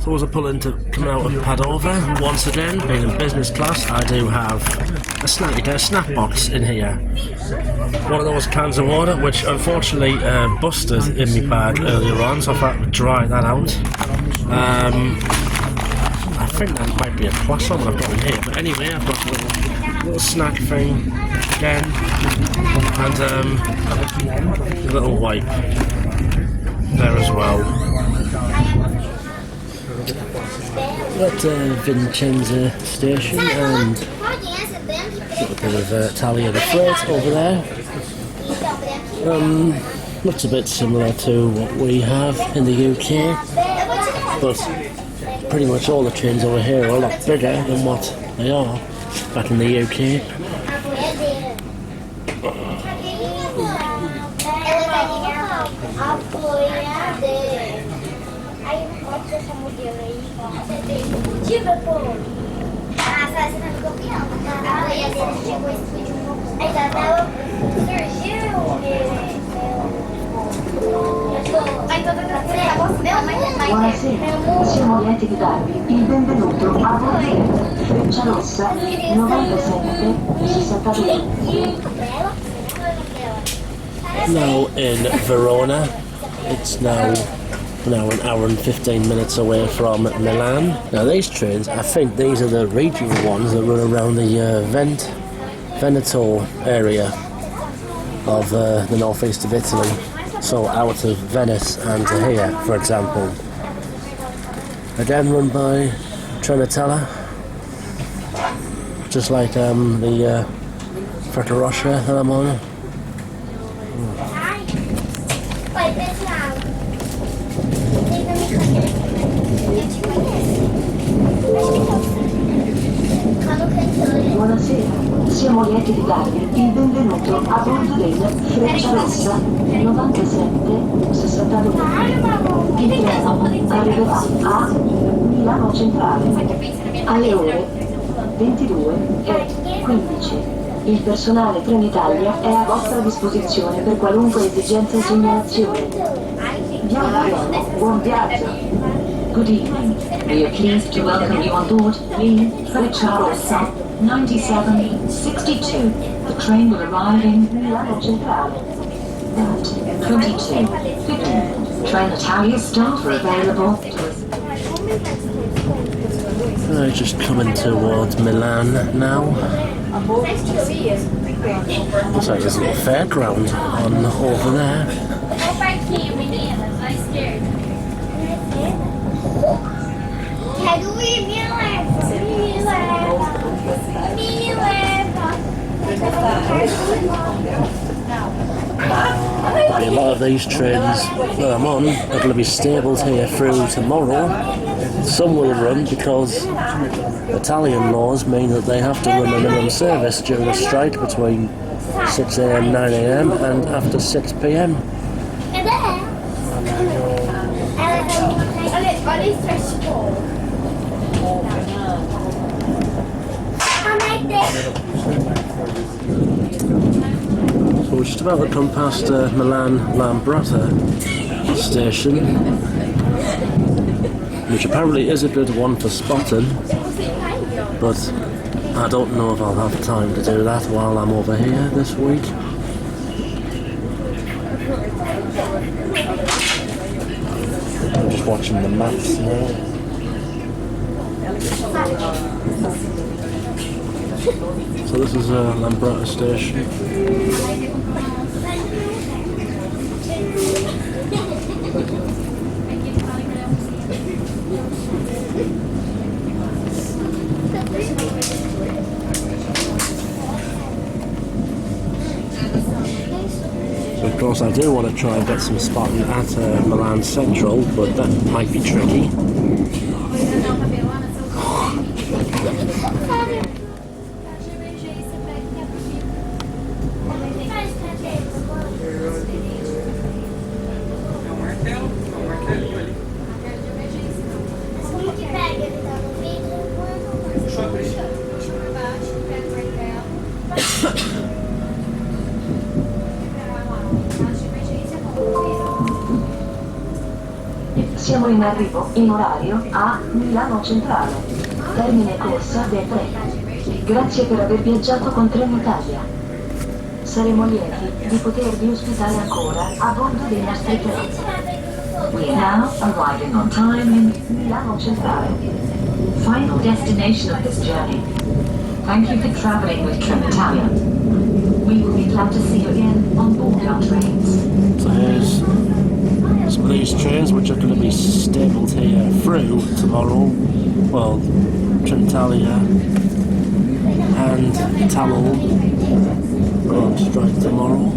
S1: So as I pull into coming out of Padova, once again, being in business class, I do have a snack box in here. One of those cans of water, which unfortunately busted in my bag earlier on, so I thought I'd dry that out. I think that might be a plus one I've got in here, but anyway, I've got a little snack thing again, and a little wipe there as well. At Vincenza station, and got a bit of Italia the freight over there. Looks a bit similar to what we have in the UK, but pretty much all the trains over here are a lot bigger than what they are back in the UK.
S2: Buonasera, siamo lieti di darvi il benvenuto a Frecciarossa 97 62.
S1: Now in Verona, it's now an hour and 15 minutes away from Milan. Now these trains, I think these are the regional ones that run around the Veneto area of the northeast of Italy. So out of Venice and to here, for example. Again run by Trenitalia, just like the Frecciarossa that I'm on.
S2: Buonasera, siamo lieti di darvi il benvenuto a bordo del Frecciarossa 97 62. Il treno arriverà a Milano Centrale alle ore 22:15. Il personale Trenitalia è a vostra disposizione per qualunque esigenza e segnalazione. Vi auguriamo buon viaggio. Good evening. We are pleased to welcome you on board the Frecciarossa 9762. The train will arrive in Milano Centrale at 22:15. Trenitalia staff are available to
S1: Just coming towards Milan now. Looks like there's a little fairground on over there.
S8: lui mi
S1: A lot of these trains that I'm on are going to be stabled here through tomorrow. Some will run because Italian laws mean that they have to run a minimum service during a strike between 6 a.m, 9 a.m, and after 6 p.m. So we're just about to come past Milan Lambrata station, which apparently is a good one for spotting, but I don't know if I'll have time to do that while I'm over here this week. I'm just watching the maps now. So this is Lambrata station. So of course I do want to try and get some spotting at Milan Central, but that might be tricky.
S2: Siamo in arrivo in orario a Milano Centrale, termine corsa del treno. Grazie per aver viaggiato con Trenitalia. Saremo lieti di potervi ospitare ancora a bordo dei nostri treni. We are now arriving on time in Milano Centrale, final destination of this journey. Thank you for traveling with Trenitalia. We will be glad to see you again on board our trains.
S1: So here's some of these trains which are going to be stabled here through tomorrow. Well, Trenitalia and Tamil go on strike tomorrow.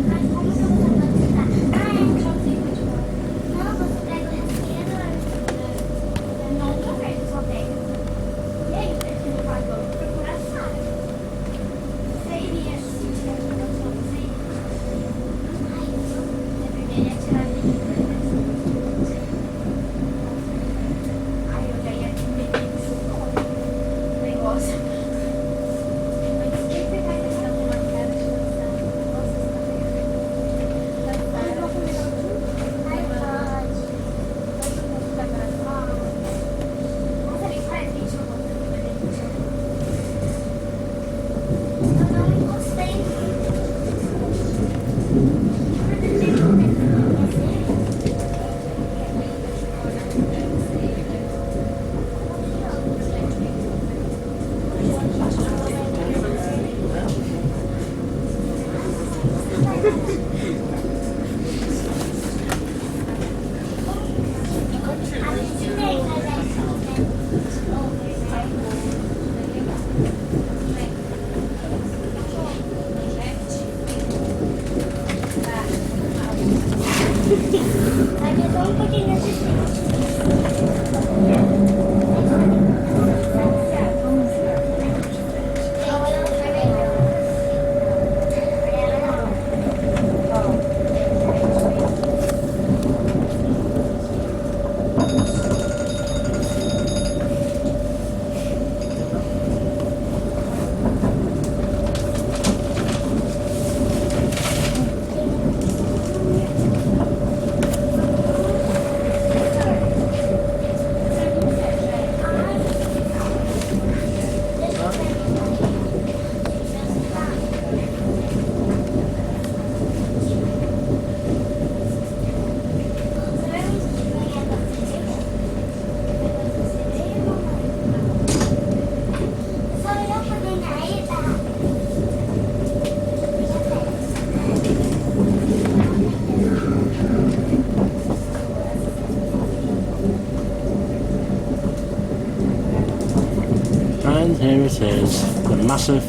S1: And here it is, the massive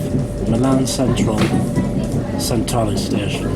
S1: Milan Centrale station.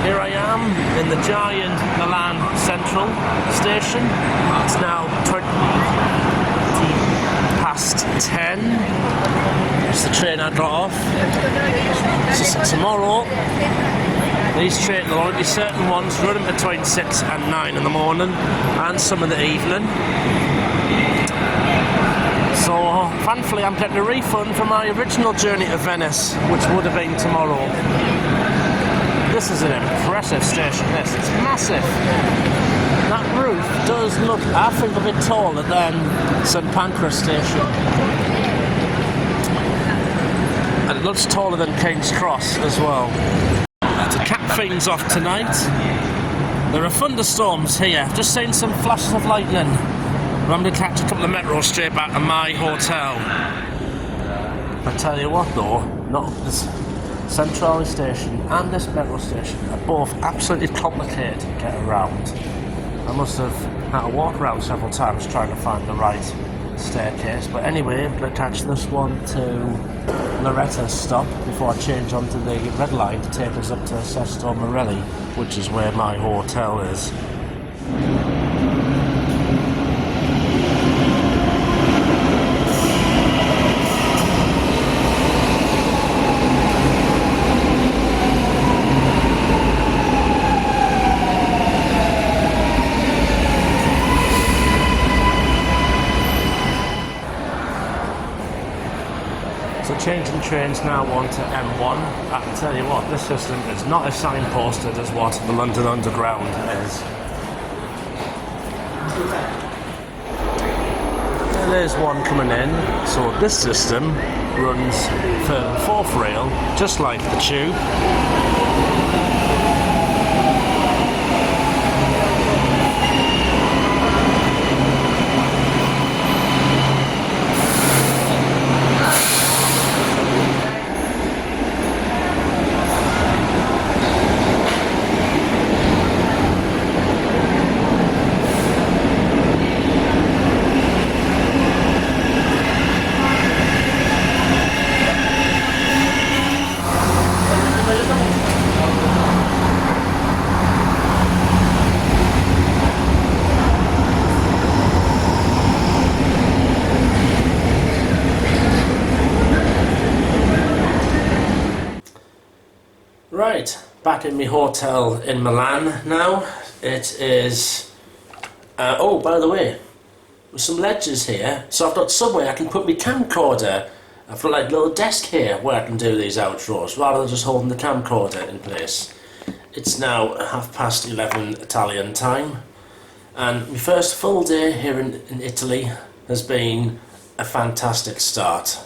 S1: Here I am in the giant Milan Central station. It's now 10:20. It's the train I got off. So tomorrow, these trains will only be certain ones running between 6 and 9 in the morning and some in the evening. So thankfully I'm getting a refund for my original journey to Venice, which would have been tomorrow. This is an impressive station, this. It's massive. That roof does look, I think, a bit taller than St Pancras station. And it looks taller than King's Cross as well. To cap things off tonight, there are thunderstorms here. I've just seen some flashes of lightning. I'm going to catch a couple of metros straight back to my hotel. I tell you what though, not this Centrale station and this metro station are both absolutely complicated to get around. I must have had to walk around several times trying to find the right staircase, but anyway, I'm going to catch this one to Loretta's stop before I change onto the red line to take us up to Sesto Morelli, which is where my hotel is. Changing trains now on to M1. I can tell you what, this system is not as signposted as what the London Underground is. There's one coming in. So this system runs third and fourth rail, just like the tube. Right, back in my hotel in Milan now. It is... oh, by the way, there's some ledges here, so I've got somewhere I can put my camcorder. I've got like a little desk here where I can do these outros, rather than just holding the camcorder in place. It's now 11:30 Italian time, and my first full day here in Italy has been a fantastic start.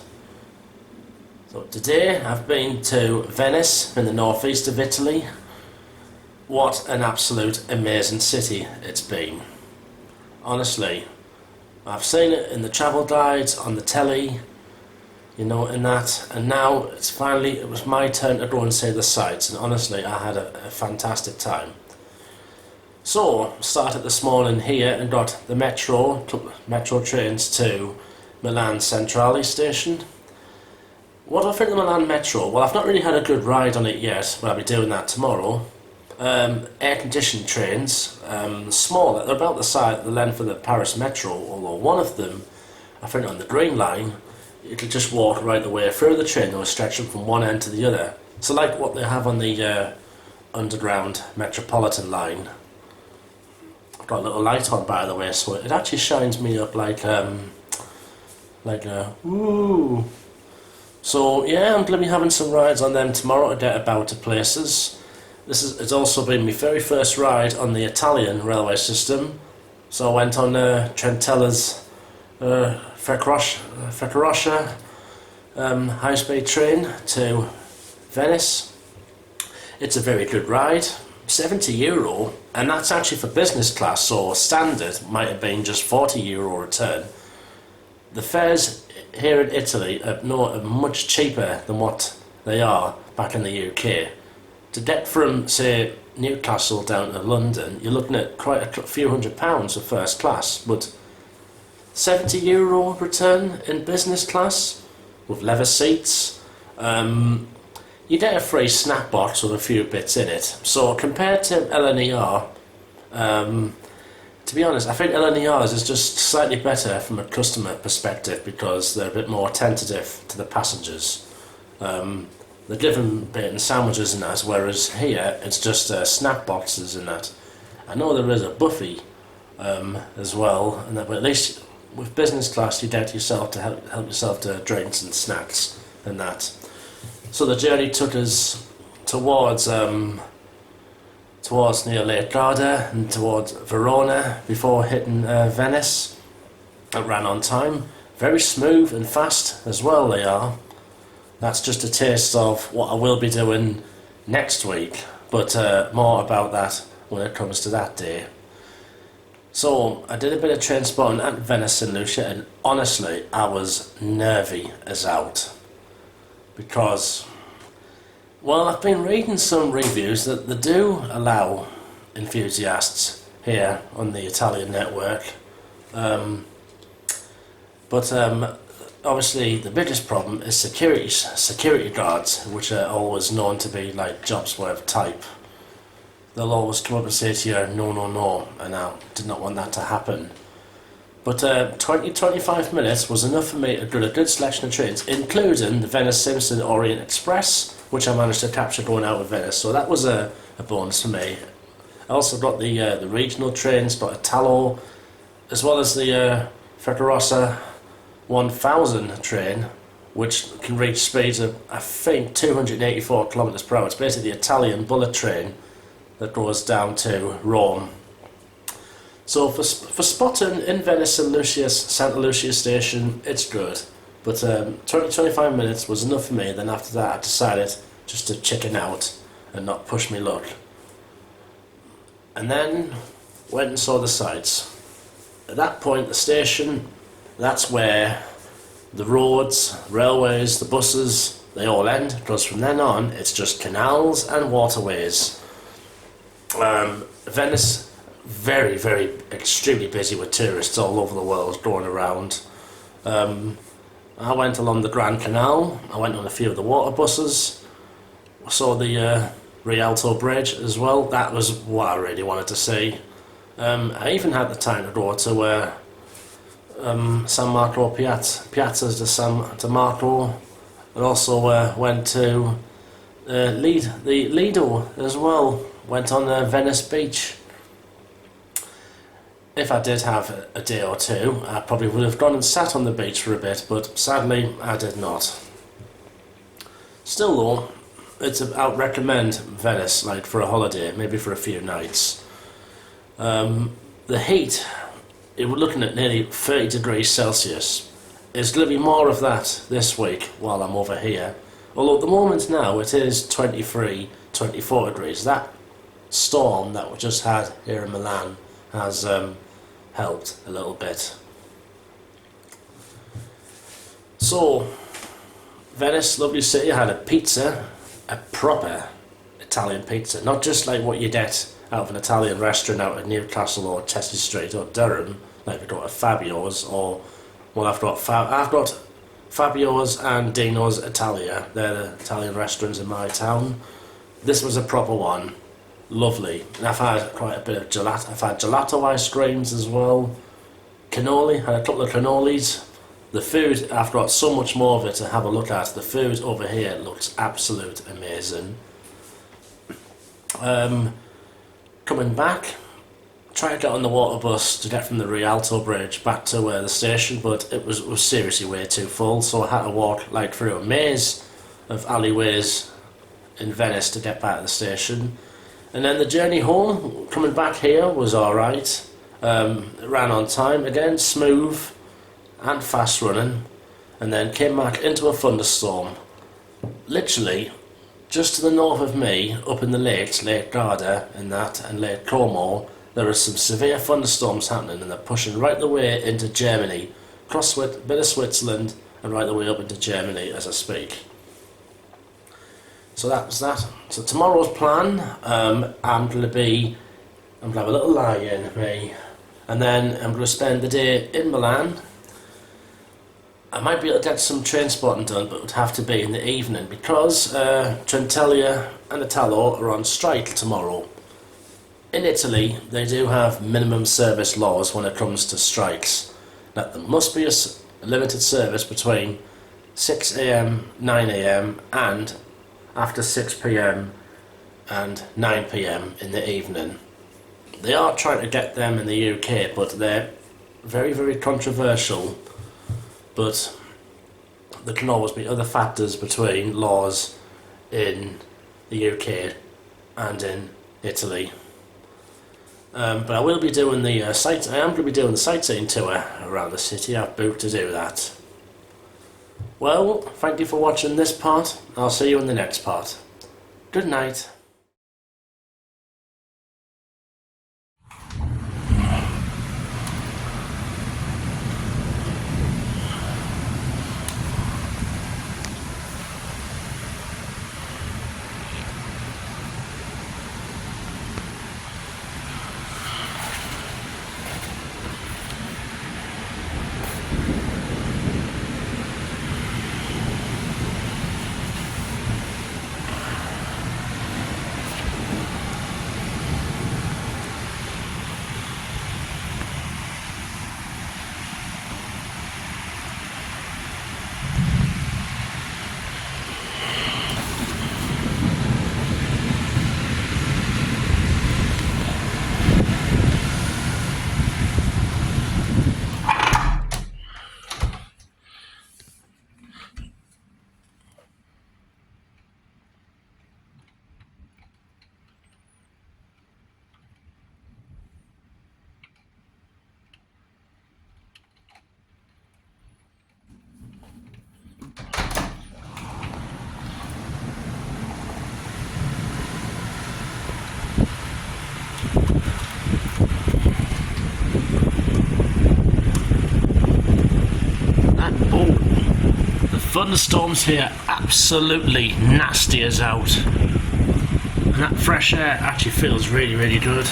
S1: So today I've been to Venice in the northeast of Italy. What an absolute amazing city it's been. Honestly, I've seen it in the travel guides, on the telly, you know, in that. And now it was my turn to go and see the sights, and honestly I had a fantastic time. So started this morning here and got the took metro trains to Milan Centrale station. What do I think of the Milan Metro? Well, I've not really had a good ride on it yet, but I'll be doing that tomorrow. Air-conditioned trains, small, they're about the length of the Paris Metro, although one of them, I think on the Green Line, you could just walk right the way through the train, or stretch them from one end to the other. So like what they have on the underground Metropolitan line. I've got a little light on, by the way, so it actually shines me up like a woo. So yeah, I'm going to be having some rides on them tomorrow to get about to places. It's also been my very first ride on the Italian railway system. So I went on Trenitalia's Frecciarossa high-speed train to Venice. It's a very good ride, €70, and that's actually for business class, so standard might have been just €40 return. The fares here in Italy are much cheaper than what they are back in the UK. To get from, say, Newcastle down to London, you're looking at quite a few £100 for first class, but €70 return in business class with leather seats. You get a free snack box with a few bits in it. So compared to LNER, to be honest, I think LNER's is just slightly better from a customer perspective because they're a bit more attentive to the passengers. They're given bacon sandwiches and that, whereas here it's just snack boxes and that. I know there is a buffet as well, and that, but at least with business class you get yourself to help yourself to drinks and snacks and that. So the journey took us towards near Lake Garda and towards Verona before hitting Venice. It ran on time, very smooth and fast as well they are. That's just a taste of what I will be doing next week, but more about that when it comes to that day. So I did a bit of train spotting at Venice and Lucia, and honestly I was nervy as out because, well, I've been reading some reviews that they do allow enthusiasts here on the Italian network, but obviously the biggest problem is security guards, which are always known to be like jobs worth type. They'll always come up and say to you, no, no, no, and I did not want that to happen. But 20-25 minutes was enough for me to get a good selection of trains, including the Venice Simpson Orient Express, which I managed to capture going out of Venice, so that was a bonus for me. I also got the regional trains, got Italo, as well as the Frecciarossa 1000 train, which can reach speeds of, I think, 284 kilometers per hour. It's basically the Italian bullet train that goes down to Rome. So for spotting in Venice and Santa Lucia station, it's good. But 20-25 minutes was enough for me. Then after that I decided just to chicken out and not push me luck. And then went and saw the sights. At that point, the station, that's where the roads, railways, the buses, they all end, because from then on it's just canals and waterways. Venice, very, very, extremely busy with tourists all over the world going around. I went along the Grand Canal, I went on a few of the water buses, I saw the Rialto Bridge as well. That was what I really wanted to see. I even had the time to go to San Marco Piazzas de San Marco, and also went to the Lido as well. Went on Venice Beach. If I did have a day or two, I probably would have gone and sat on the beach for a bit, but sadly I did not. Still though, I'd recommend Venice, like for a holiday, maybe for a few nights. The heat, we're looking at nearly 30 degrees Celsius. It's going to be more of that this week while I'm over here. Although at the moment now it is 23, 24 degrees. That storm that we just had here in Milan has helped a little bit. So Venice, lovely city, had a pizza, a proper Italian pizza, not just like what you get out of an Italian restaurant out at Newcastle or Chester Street or Durham, like we got at Fabio's, or, well, I've got Fabio's and Dino's Italia. They're the Italian restaurants in my town. This was a proper one, lovely. And I've had quite a bit of gelato. I've had gelato ice creams as well. Cannoli, had a couple of cannolis. The food, I've got so much more of it to have a look at. The food over here looks absolute amazing. Coming back, trying to get on the water bus to get from the Rialto Bridge back to the station, but it was seriously way too full, so I had to walk like through a maze of alleyways in Venice to get back to the station. And then the journey home, coming back here, was alright. It ran on time, again smooth and fast running, and then came back into a thunderstorm. Literally, just to the north of me, up in the lakes, Lake Garda and Lake Como, there are some severe thunderstorms happening, and they're pushing right the way into Germany, across a bit of Switzerland, and right the way up into Germany as I speak. So that was that. So tomorrow's plan, I'm going to have a little lie-in, me, and then I'm going to spend the day in Milan. I might be able to get some train spotting done, but it would have to be in the evening, because Trenitalia and Italo are on strike tomorrow. In Italy, they do have minimum service laws when it comes to strikes, that there must be a limited service between 6 AM, 9 AM and after 6 PM and 9 PM in the evening. They are trying to get them in the UK, but they're very, very controversial. But there can always be other factors between laws in the UK and in Italy. But I will be doing I am going to be doing the sightseeing tour around the city. I've booked to do that. Well, thank you for watching this part. I'll see you in the next part. Good night. Thunderstorms here, absolutely nasty as out. And that fresh air actually feels really, really good.